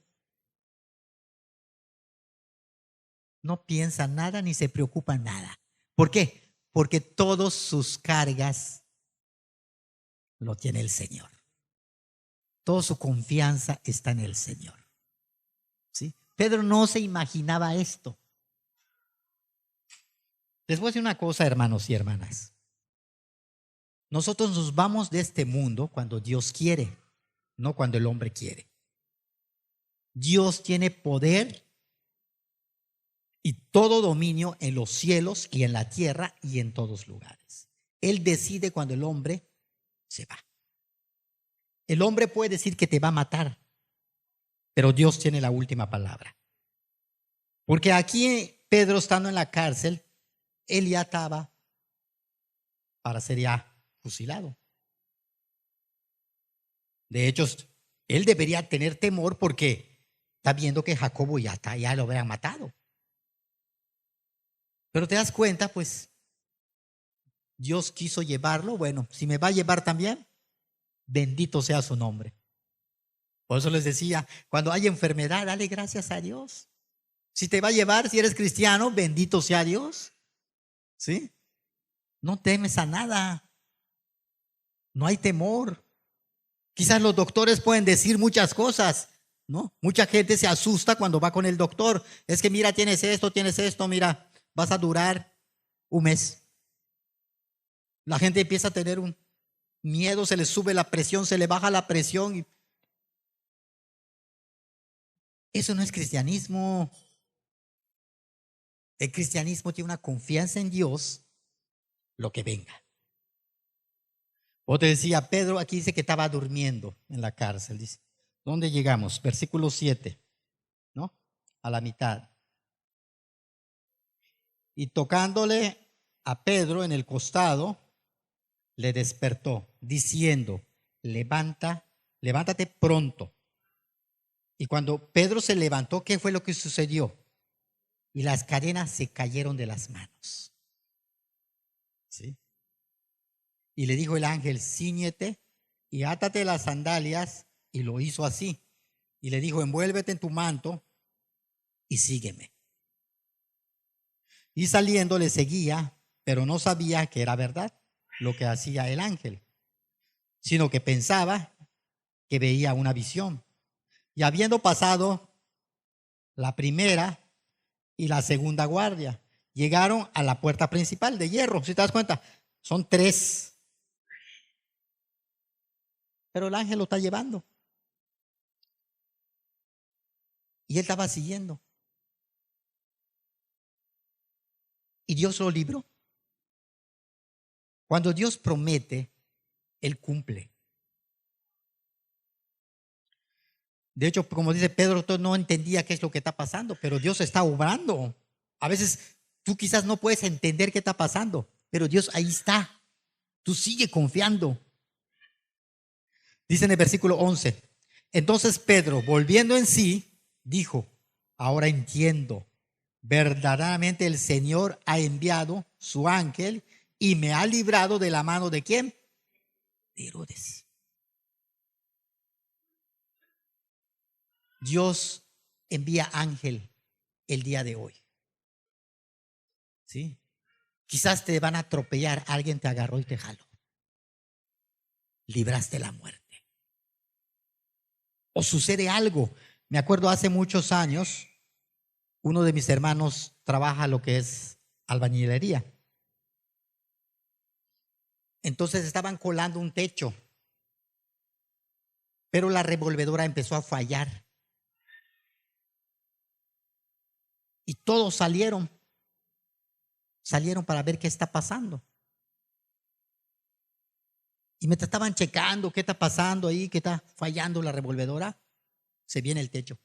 No piensa nada ni se preocupa nada. ¿Por qué? Porque todas sus cargas lo tiene el Señor. Toda su confianza está en el Señor. ¿Sí? Pedro no se imaginaba esto. Les voy a decir una cosa, hermanos y hermanas. Nosotros nos vamos de este mundo cuando Dios quiere, no cuando el hombre quiere. Dios tiene poder y todo dominio en los cielos y en la tierra y en todos lugares. Él decide cuando el hombre se va. El hombre puede decir que te va a matar, pero Dios tiene la última palabra. Porque aquí Pedro, estando en la cárcel, él ya estaba para ser ya fusilado. De hecho, él debería tener temor porque está viendo que Jacobo ya lo habrían matado. Pero te das cuenta, pues, Dios quiso llevarlo. Bueno, si me va a llevar también, bendito sea su nombre. Por eso les decía, cuando hay enfermedad, dale gracias a Dios. Si te va a llevar, si eres cristiano, bendito sea Dios. ¿Sí? No temes a nada. No hay temor. Quizás los doctores pueden decir muchas cosas, ¿no? Mucha gente se asusta cuando va con el doctor. Es que mira, tienes esto, mira, vas a durar un mes. La gente empieza a tener un miedo, se le sube la presión, se le baja la presión. Eso no es cristianismo. El cristianismo tiene una confianza en Dios, lo que venga. O te decía, Pedro aquí dice que estaba durmiendo en la cárcel. Dice, ¿dónde llegamos? Versículo 7, ¿no? A la mitad. Y tocándole a Pedro en el costado, le despertó, diciendo, levántate pronto. Y cuando Pedro se levantó, ¿qué fue lo que sucedió? Y las cadenas se cayeron de las manos. ¿Sí? Y le dijo el ángel, cíñete y átate las sandalias, y lo hizo así. Y le dijo, envuélvete en tu manto y sígueme. Y saliendo le seguía, pero no sabía que era verdad lo que hacía el ángel, sino que pensaba que veía una visión. Y habiendo pasado la primera y la segunda guardia, llegaron a la puerta principal de hierro. Si te das cuenta, son 3. Pero el ángel lo está llevando. Y él estaba siguiendo. Y Dios lo libró. Cuando Dios promete, Él cumple. De hecho, como dice Pedro, tú no entendía qué es lo que está pasando, pero Dios está obrando. A veces tú quizás no puedes entender qué está pasando, pero Dios ahí está. Tú sigue confiando. Dice en el versículo 11, entonces Pedro, volviendo en sí, dijo, ahora entiendo, verdaderamente el Señor ha enviado su ángel y me ha librado de la mano de ¿quién? De Herodes. Dios envía ángel el día de hoy. ¿Sí? Quizás te van a atropellar, alguien te agarró y te jaló. Libraste la muerte. O sucede algo. Me acuerdo hace muchos años, uno de mis hermanos trabaja lo que es albañilería. Entonces estaban colando un techo, pero la revolvedora empezó a fallar. Y todos salieron para ver qué está pasando. Y me estaban checando qué está pasando ahí, qué está fallando la revolvedora. se viene el techo.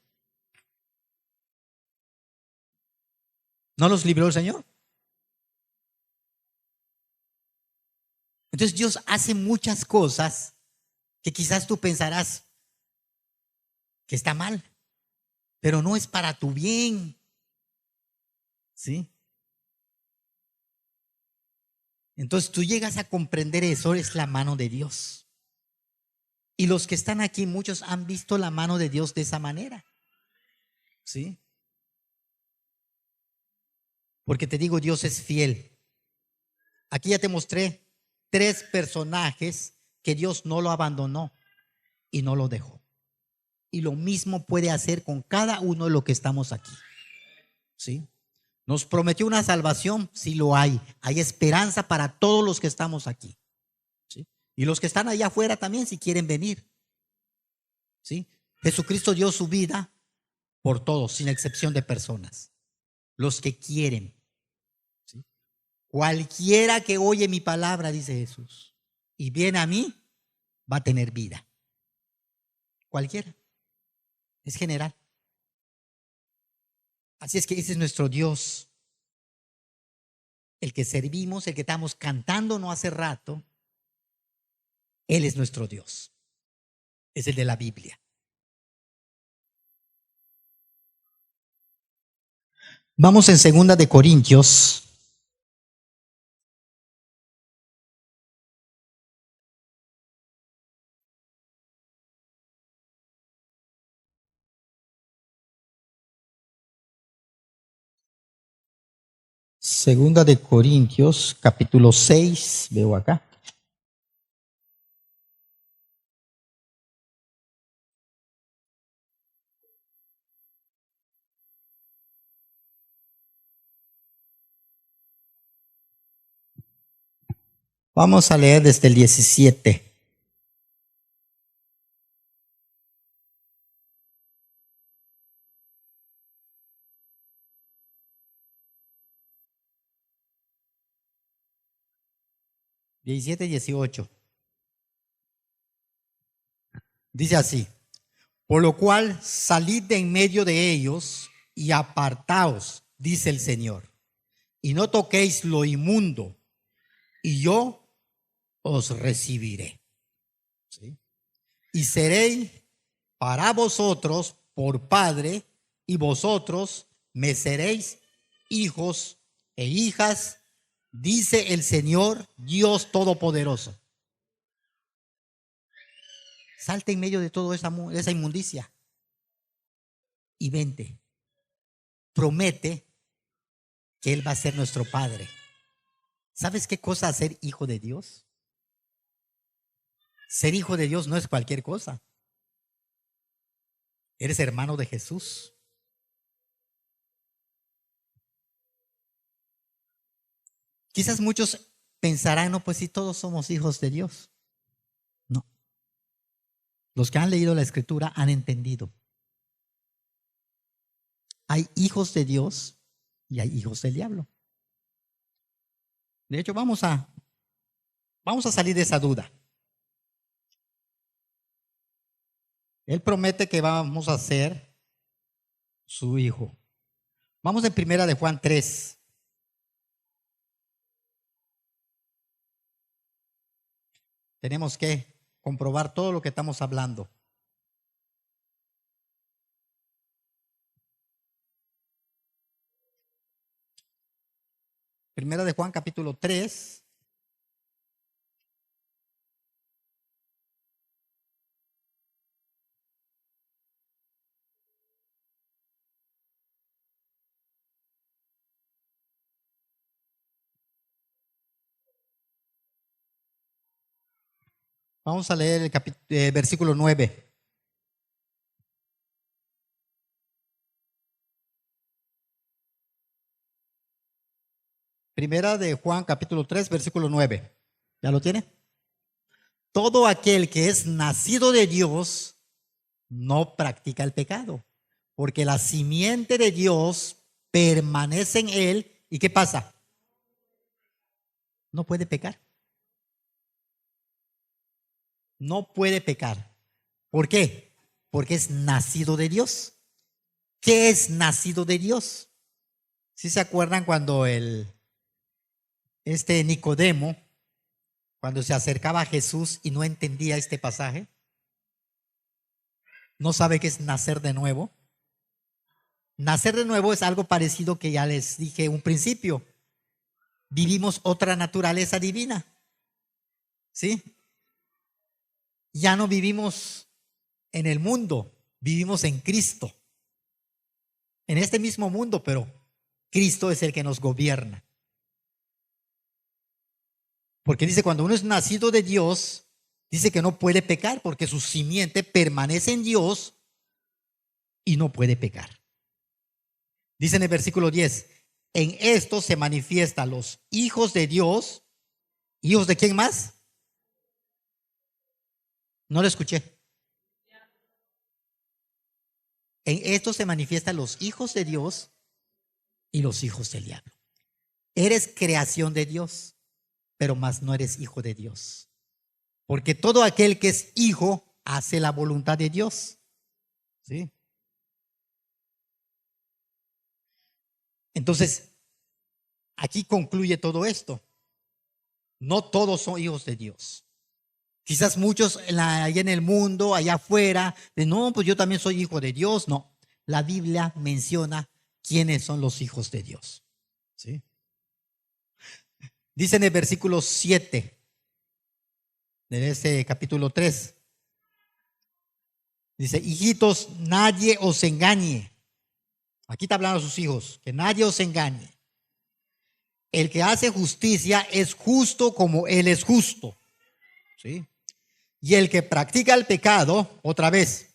¿No los libró el Señor? Entonces Dios hace muchas cosas que quizás tú pensarás que está mal, pero no es para tu bien. ¿Sí? Entonces tú llegas a comprender eso, es la mano de Dios. Y los que están aquí, muchos han visto la mano de Dios de esa manera. ¿Sí? Porque te digo, Dios es fiel. Aquí ya te mostré 3 personajes que Dios no lo abandonó y no lo dejó. Y lo mismo puede hacer con cada uno de los que estamos aquí. ¿Sí? Nos prometió una salvación, sí lo hay. Hay esperanza para todos los que estamos aquí. ¿Sí? Y los que están allá afuera también, si quieren venir. ¿Sí? Jesucristo dio su vida por todos, sin excepción de personas. Los que quieren. ¿Sí? Cualquiera que oye mi palabra, dice Jesús, y viene a mí, va a tener vida. Cualquiera. Es general. Así es que ese es nuestro Dios. El que servimos, el que estamos cantando no hace rato, Él es nuestro Dios. Es el de la Biblia. Vamos en 2 de Corintios. Segunda de Corintios, capítulo 6, veo acá. Vamos a leer desde el 17. Y 18. Dice así: por lo cual salid de en medio de ellos y apartaos, dice el Señor, y no toquéis lo inmundo, y yo os recibiré. ¿Sí? Y seréis para vosotros por padre, y vosotros me seréis hijos e hijas, dice el Señor Dios Todopoderoso. Salte en medio de toda esa inmundicia y vente. Promete que Él va a ser nuestro Padre. ¿Sabes qué cosa es ser hijo de Dios? Ser hijo de Dios no es cualquier cosa. Eres hermano de Jesús. Quizás muchos pensarán, no, pues si todos somos hijos de Dios. No. Los que han leído la Escritura han entendido. Hay hijos de Dios y hay hijos del diablo. De hecho, vamos a salir de esa duda. Él promete que vamos a ser su hijo. Vamos en 1 de Juan 3. Tenemos que comprobar todo lo que estamos hablando. Primera de Juan, capítulo 3. Vamos a leer el versículo 9. Primera de Juan, capítulo 3, versículo 9. ¿Ya lo tiene? Todo aquel que es nacido de Dios no practica el pecado, porque la simiente de Dios permanece en él. ¿Y qué pasa? No puede pecar. No puede pecar. ¿Por qué? porque es nacido de Dios. ¿Qué es nacido de Dios? ¿Sí se acuerdan cuando Nicodemo, cuando se acercaba a Jesús y no entendía este pasaje? ¿No sabe qué es nacer de nuevo? Nacer de nuevo es algo parecido que ya les dije un principio. Vivimos otra naturaleza divina. ¿Sí? Ya no vivimos en el mundo, vivimos en Cristo. En este mismo mundo, pero Cristo es el que nos gobierna. Porque dice, cuando uno es nacido de Dios, dice que no puede pecar porque su simiente permanece en Dios y no puede pecar. Dice en el versículo 10, en esto se manifiestan los hijos de Dios. ¿Hijos de quién más? No lo escuché. En esto se manifiestan los hijos de Dios y los hijos del diablo. Eres creación de Dios, pero más no eres hijo de Dios. Porque todo aquel que es hijo hace la voluntad de Dios. ¿Sí? Entonces, aquí concluye todo esto. No todos son hijos de Dios. Quizás muchos allá en el mundo, allá afuera, de no, pues yo también soy hijo de Dios. No, la Biblia menciona quiénes son los hijos de Dios. ¿Sí? Dice en el versículo 7 de ese capítulo 3. Dice, hijitos, nadie os engañe. Aquí está hablando a sus hijos, que nadie os engañe. El que hace justicia es justo como él es justo. ¿Sí? Y el que practica el pecado, otra vez,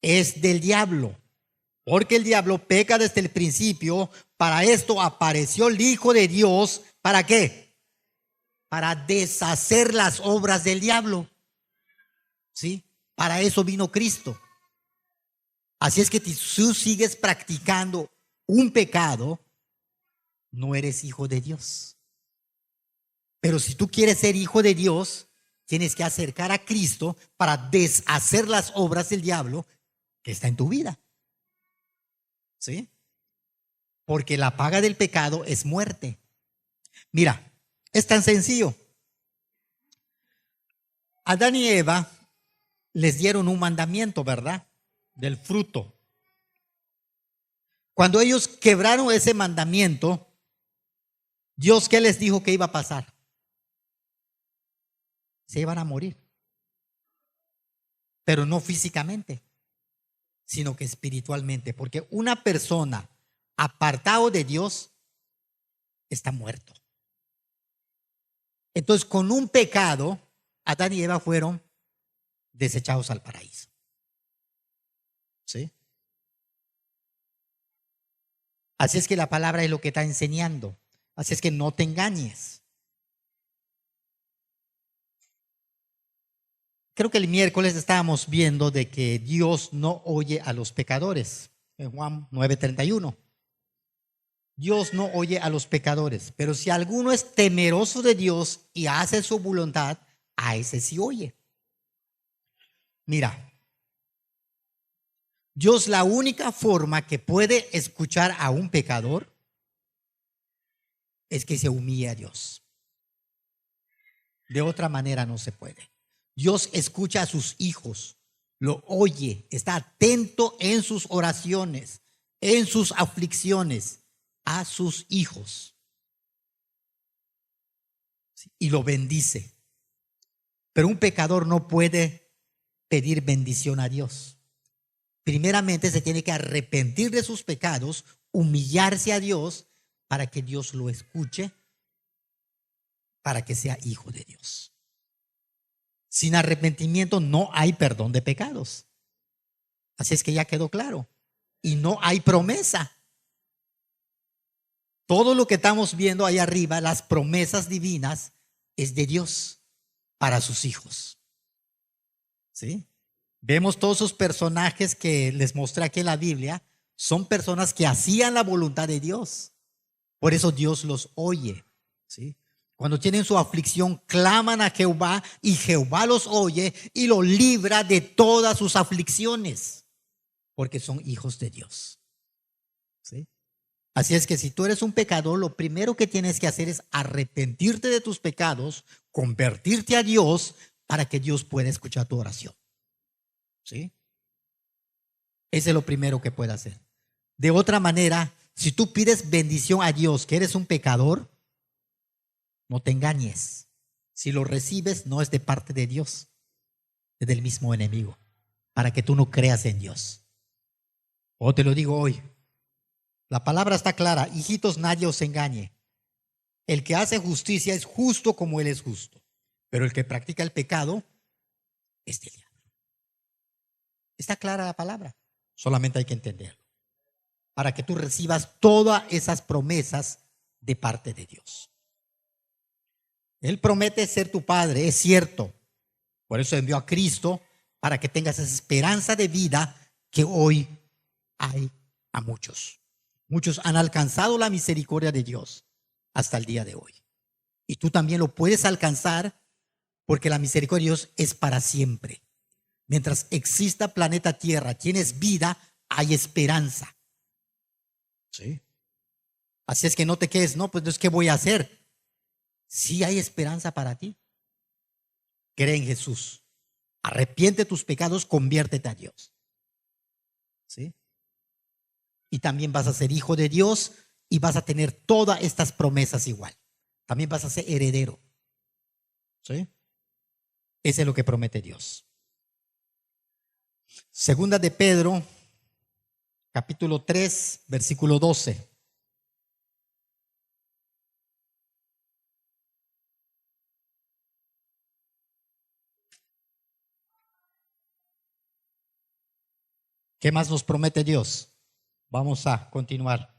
es del diablo. Porque el diablo peca desde el principio. Para esto apareció el Hijo de Dios. ¿Para qué? Para deshacer las obras del diablo. ¿Sí? Para eso vino Cristo. Así es que si tú sigues practicando un pecado, no eres hijo de Dios. Pero si tú quieres ser hijo de Dios, tienes que acercar a Cristo para deshacer las obras del diablo que está en tu vida. ¿Sí? Porque la paga del pecado es muerte. Mira, es tan sencillo. Adán y Eva les dieron un mandamiento, ¿verdad? Del fruto. Cuando ellos quebraron ese mandamiento, Dios, ¿qué les dijo que iba a pasar? Se iban a morir. Pero no físicamente, sino que espiritualmente. Porque una persona apartado de Dios está muerto. Entonces, con un pecado, Adán y Eva fueron desechados al paraíso. ¿Sí? Así es que la palabra es lo que está enseñando. Así es que no te engañes. Creo que el miércoles estábamos viendo de que Dios no oye a los pecadores. En Juan 9:31. Dios no oye a los pecadores, pero si alguno es temeroso de Dios y hace su voluntad, a ese sí oye. Mira, Dios, la única forma que puede escuchar a un pecador es que se humille a Dios. De otra manera no se puede. Dios escucha a sus hijos, lo oye, está atento en sus oraciones, en sus aflicciones, a sus hijos. Y lo bendice. Pero un pecador no puede pedir bendición a Dios. Primeramente se tiene que arrepentir de sus pecados, humillarse a Dios para que Dios lo escuche, para que sea hijo de Dios. Sin arrepentimiento no hay perdón de pecados. Así es que ya quedó claro. Y no hay promesa. Todo lo que estamos viendo ahí arriba, las promesas divinas, es de Dios para sus hijos. ¿Sí? Vemos todos esos personajes que les mostré aquí en la Biblia, son personas que hacían la voluntad de Dios. Por eso Dios los oye. ¿Sí? Cuando tienen su aflicción, claman a Jehová y Jehová los oye y los libra de todas sus aflicciones, porque son hijos de Dios. ¿Sí? Así es que si tú eres un pecador, lo primero que tienes que hacer es arrepentirte de tus pecados, convertirte a Dios para que Dios pueda escuchar tu oración. ¿Sí? Ese es lo primero que puede hacer. De otra manera, si tú pides bendición a Dios, que eres un pecador, no te engañes. Si lo recibes, no es de parte de Dios, es del mismo enemigo, para que tú no creas en Dios. O te lo digo hoy, la palabra está clara: hijitos, nadie os engañe. El que hace justicia es justo como Él es justo, pero el que practica el pecado es del diablo. Está clara la palabra, solamente hay que entenderlo, para que tú recibas todas esas promesas de parte de Dios. Él promete ser tu Padre, es cierto. Por eso envió a Cristo, para que tengas esa esperanza de vida que hoy hay a muchos. Muchos han alcanzado la misericordia de Dios hasta el día de hoy. Y tú también lo puedes alcanzar, porque la misericordia de Dios es para siempre. Mientras exista planeta Tierra, tienes vida, hay esperanza. ¿Sí? Así es que no te quedes, no, pues entonces, ¿qué voy a hacer? Sí hay esperanza para ti. Cree en Jesús. Arrepiente tus pecados, conviértete a Dios. ¿Sí? Y también vas a ser hijo de Dios y vas a tener todas estas promesas igual. También vas a ser heredero. ¿Sí? Ese es lo que promete Dios. Segunda de Pedro, capítulo 3, versículo 12. ¿Qué más nos promete Dios? Vamos a continuar.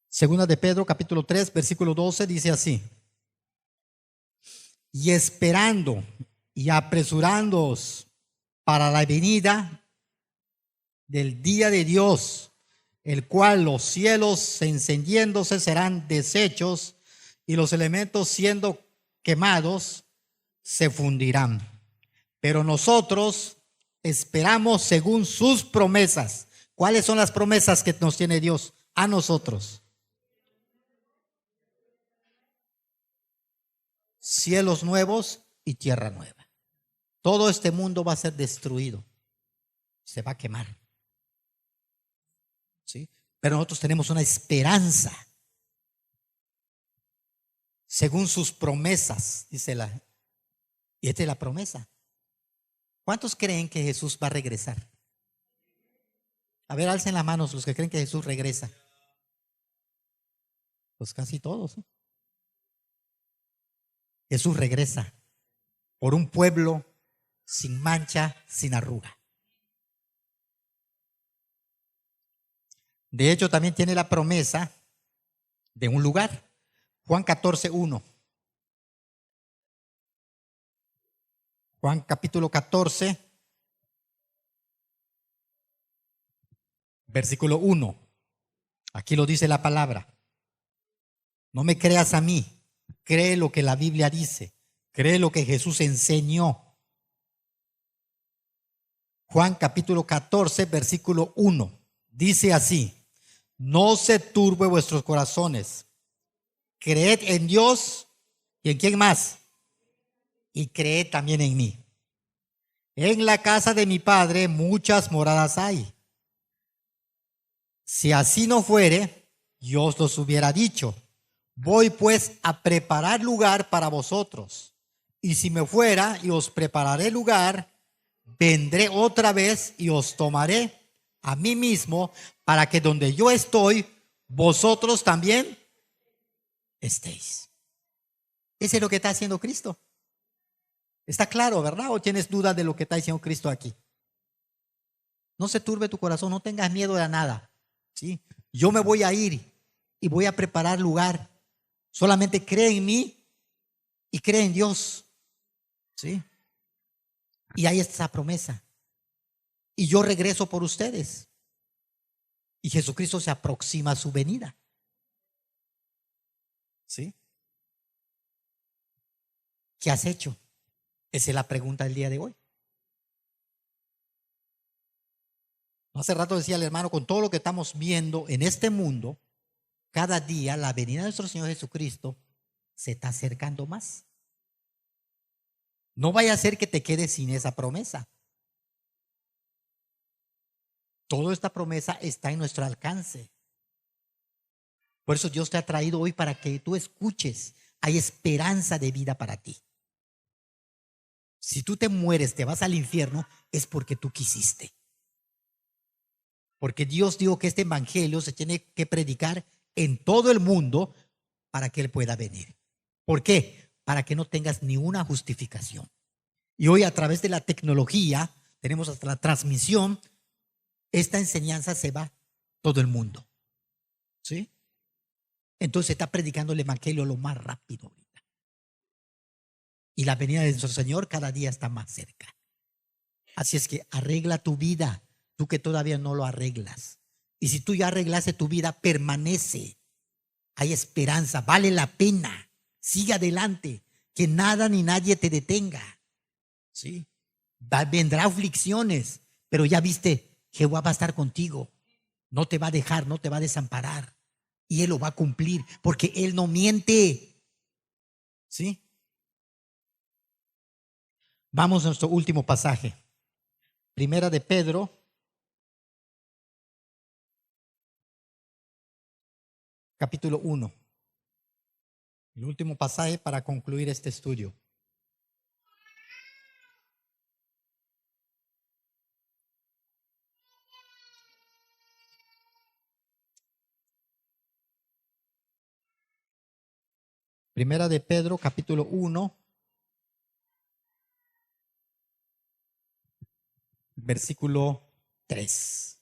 Segunda de Pedro, capítulo 3, versículo 12, dice así: y esperando y apresurándoos para la venida del día de Dios, el cual los cielos encendiéndose serán deshechos y los elementos siendo quemados se fundirán. Pero nosotros esperamos según sus promesas. ¿Cuáles son las promesas que nos tiene Dios a nosotros? Cielos nuevos y tierra nueva. Todo este mundo va a ser destruido, se va a quemar. ¿Sí? Pero nosotros tenemos una esperanza según sus promesas, dice y esta es la promesa. ¿Cuántos creen que Jesús va a regresar? A ver, alcen las manos los que creen que Jesús regresa. Pues casi todos, ¿no? Jesús regresa por un pueblo sin mancha, sin arruga. De hecho, también tiene la promesa de un lugar. Juan 14:1. Juan capítulo 14, versículo 1. Aquí lo dice la palabra. No me creas a mí, cree lo que la Biblia dice, cree lo que Jesús enseñó. Juan capítulo 14, versículo 1. Dice así: no se turbe vuestros corazones, creed en Dios y en quién más, y creed también en mí. En la casa de mi Padre muchas moradas hay. Si así no fuere, yo os los hubiera dicho. Voy pues a preparar lugar para vosotros. Y si me fuera y os prepararé lugar, vendré otra vez y os tomaré a mí mismo, para que donde yo estoy, vosotros también estéis. Ese es lo que está haciendo Cristo. Está claro, ¿verdad? ¿O tienes duda de lo que está diciendo Cristo aquí? No se turbe tu corazón, no tengas miedo de nada. ¿Sí? Yo me voy a ir y voy a preparar lugar. Solamente cree en mí y cree en Dios. ¿Sí? Y ahí está esa promesa. Y yo regreso por ustedes. Y Jesucristo se aproxima a su venida. ¿Sí? ¿Qué has hecho? Esa es la pregunta del día de hoy. Hace rato decía el hermano, con todo lo que estamos viendo en este mundo, cada día la venida de nuestro Señor Jesucristo se está acercando más. No vaya a ser que te quedes sin esa promesa. Toda esta promesa está en nuestro alcance. Por eso Dios te ha traído hoy para que tú escuches. Hay esperanza de vida para ti. Si tú te mueres, te vas al infierno, es porque tú quisiste. Porque Dios dijo que este evangelio se tiene que predicar en todo el mundo para que Él pueda venir. ¿Por qué? Para que no tengas ni una justificación. Y hoy a través de la tecnología, tenemos hasta la transmisión, esta enseñanza se va a todo el mundo. ¿Sí? Entonces está predicando el evangelio lo más rápido ahorita. Y la venida de nuestro Señor cada día está más cerca. Así es que arregla tu vida, tú que todavía no lo arreglas. Y si tú ya arreglaste tu vida, permanece. Hay esperanza, vale la pena. Sigue adelante, que nada ni nadie te detenga. ¿Sí? Vendrá aflicciones, pero ya viste, Jehová va a estar contigo. No te va a dejar, no te va a desamparar. Y Él lo va a cumplir, porque Él no miente. ¿Sí? Vamos a nuestro último pasaje. Primera de Pedro, capítulo 1. El último pasaje para concluir este estudio. Primera de Pedro, capítulo 1, versículo 3.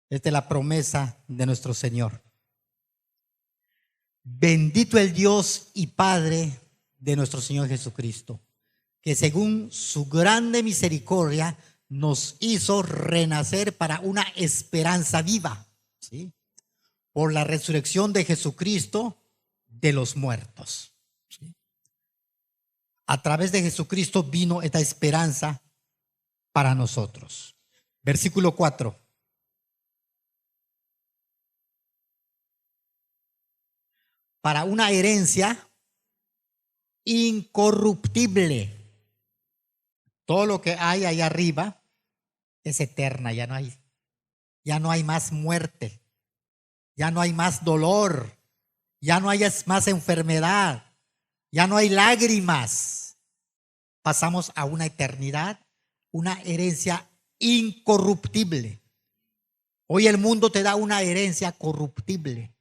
Esta es la promesa de nuestro Señor. Bendito el Dios y Padre de nuestro Señor Jesucristo, que según su grande misericordia nos hizo renacer para una esperanza viva, ¿sí? Por la resurrección de Jesucristo de los muertos. ¿Sí? A través de Jesucristo vino esta esperanza para nosotros. Versículo 4. Para una herencia incorruptible. Todo lo que hay ahí arriba es eterna, ya no hay más muerte, ya no hay más dolor, ya no hay más enfermedad, ya no hay lágrimas. Pasamos a una eternidad, una herencia incorruptible. Hoy el mundo te da una herencia corruptible.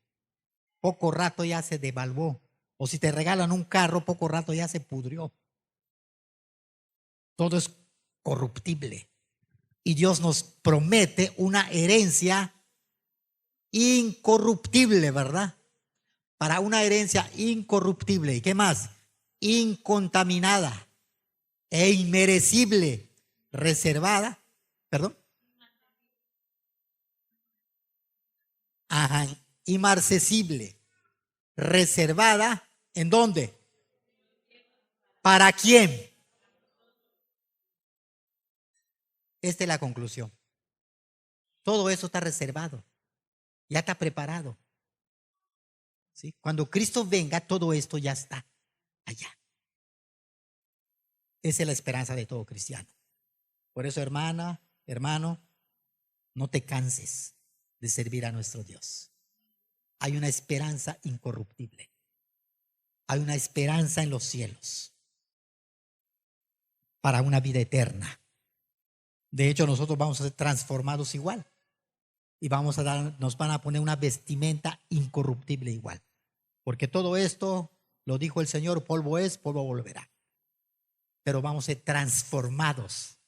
Poco rato ya se devaluó. O si te regalan un carro, poco rato ya se pudrió. Todo es corruptible. Y Dios nos promete una herencia incorruptible, ¿verdad? Para una herencia incorruptible. ¿Y qué más? Incontaminada e inmerecible, reservada, perdón. Ajá, inmarcesible, reservada, ¿en dónde? ¿Para quién? Esta es la conclusión. Todo eso está reservado, ya está preparado. ¿Sí? Cuando Cristo venga, todo esto ya está allá. Esa es la esperanza de todo cristiano. Por eso, hermana, hermano, no te canses de servir a nuestro Dios. Hay una esperanza incorruptible. Hay una esperanza en los cielos para una vida eterna. De hecho, nosotros vamos a ser transformados igual y nos van a poner una vestimenta incorruptible igual. Porque todo esto, lo dijo el Señor, polvo es, polvo volverá. Pero vamos a ser transformados,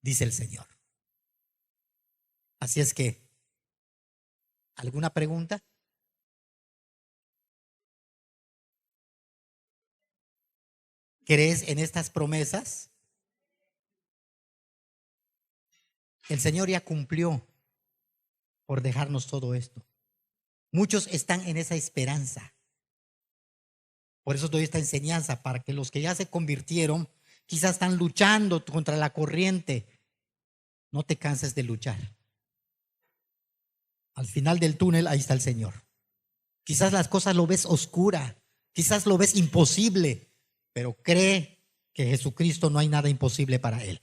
dice el Señor. Así es que, ¿alguna pregunta? ¿Crees en estas promesas? El Señor ya cumplió por dejarnos todo esto. Muchos están en esa esperanza. Por eso doy esta enseñanza, para que los que ya se convirtieron, quizás están luchando contra la corriente. No te canses de luchar. Al final del túnel, ahí está el Señor. Quizás las cosas lo ves oscura, quizás lo ves imposible, pero cree que Jesucristo no hay nada imposible para Él.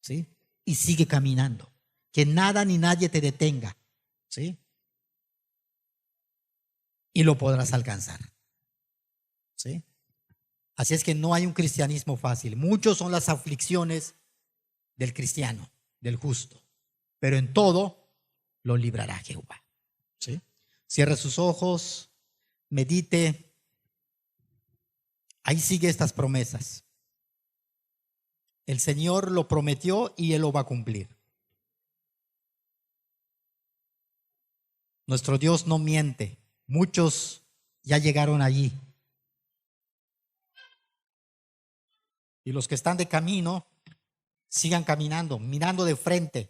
¿Sí? Y sigue caminando. Que nada ni nadie te detenga. ¿Sí? Y lo podrás alcanzar. ¿Sí? Así es que no hay un cristianismo fácil. Muchos son las aflicciones del cristiano, del justo. Pero en todo lo librará Jehová. ¿Sí? Cierre sus ojos, medite. Ahí sigue estas promesas. El Señor lo prometió y Él lo va a cumplir. Nuestro Dios no miente. Muchos ya llegaron allí. Y los que están de camino, sigan caminando, mirando de frente.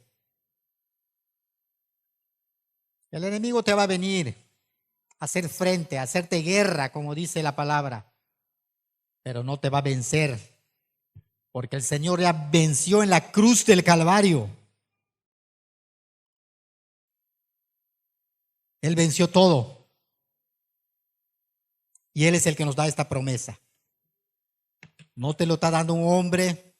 El enemigo te va a venir a hacer frente, a hacerte guerra, como dice la palabra. Pero no te va a vencer, porque el Señor ya venció en la cruz del Calvario. Él venció todo. Y Él es el que nos da esta promesa. No te lo está dando un hombre.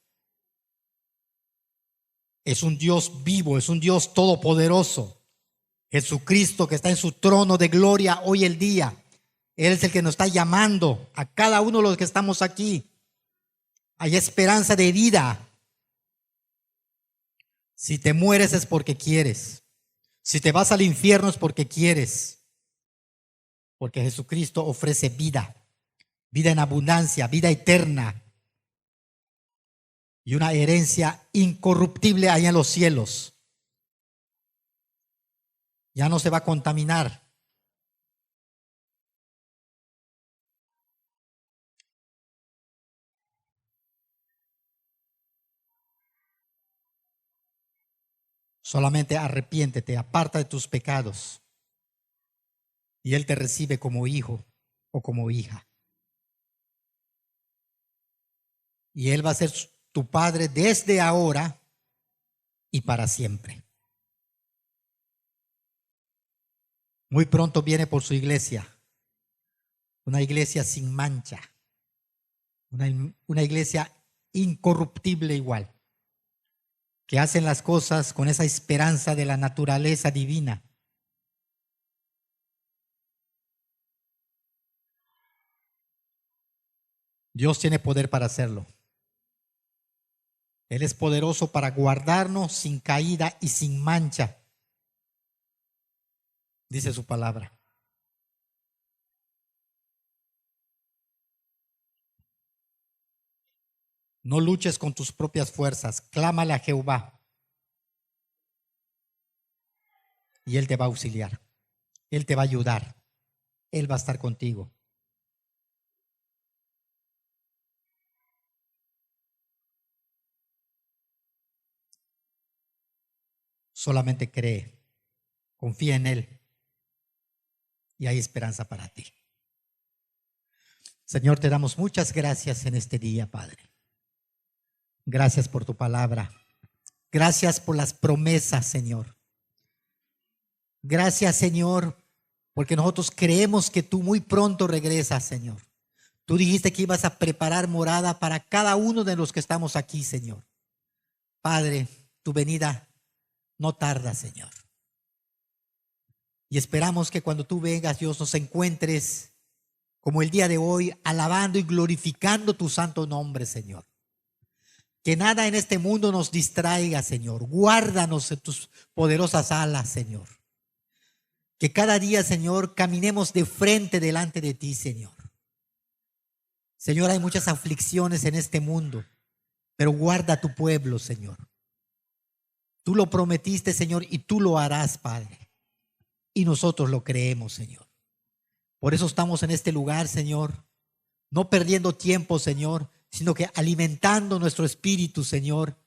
Es un Dios vivo, es un Dios todopoderoso. Jesucristo, que está en su trono de gloria hoy el día. Él es el que nos está llamando a cada uno de los que estamos aquí. Hay esperanza de vida. Si te mueres es porque quieres. Si te vas al infierno es porque quieres. Porque Jesucristo ofrece vida. Vida en abundancia, vida eterna. Y una herencia incorruptible allá en los cielos. Ya no se va a contaminar. Solamente arrepiéntete, aparta de tus pecados. Y Él te recibe como hijo o como hija. Y Él va a ser tu Padre desde ahora y para siempre. Muy pronto viene por su iglesia. Una iglesia sin mancha. Una iglesia incorruptible igual. Que hacen las cosas con esa esperanza de la naturaleza divina. Dios tiene poder para hacerlo. Él es poderoso para guardarnos sin caída y sin mancha. Dice su palabra. No luches con tus propias fuerzas. Clámale a Jehová. Y Él te va a auxiliar. Él te va a ayudar. Él va a estar contigo. Solamente cree. Confía en Él. Y hay esperanza para ti. Señor, te damos muchas gracias en este día, Padre. Gracias por tu palabra. Gracias por las promesas, Señor. Gracias, Señor, porque nosotros creemos que tú muy pronto regresas, Señor. Tú dijiste que ibas a preparar morada para cada uno de los que estamos aquí, Señor. Padre, tu venida no tarda, Señor. Y esperamos que cuando tú vengas, Dios, nos encuentres como el día de hoy, alabando y glorificando tu santo nombre, Señor. Que nada en este mundo nos distraiga, Señor. Guárdanos en tus poderosas alas, Señor. Que cada día, Señor, caminemos de frente delante de ti, Señor. Señor, hay muchas aflicciones en este mundo, pero guarda a tu pueblo, Señor. Tú lo prometiste, Señor, y tú lo harás, Padre. Y nosotros lo creemos, Señor. Por eso estamos en este lugar, Señor, no perdiendo tiempo, Señor, sino que alimentando nuestro espíritu, Señor,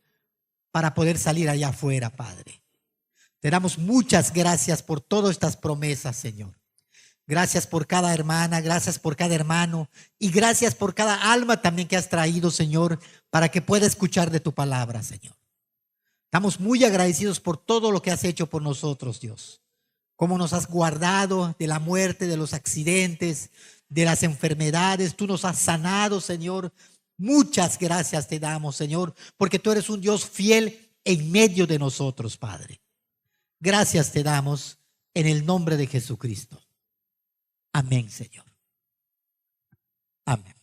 para poder salir allá afuera, Padre. Te damos muchas gracias por todas estas promesas, Señor. Gracias por cada hermana, gracias por cada hermano y gracias por cada alma también que has traído, Señor, para que pueda escuchar de tu palabra, Señor. Estamos muy agradecidos por todo lo que has hecho por nosotros, Dios. Cómo nos has guardado de la muerte, de los accidentes, de las enfermedades. Tú nos has sanado, Señor. Muchas gracias te damos, Señor, porque tú eres un Dios fiel en medio de nosotros, Padre. Gracias te damos en el nombre de Jesucristo. Amén, Señor. Amén.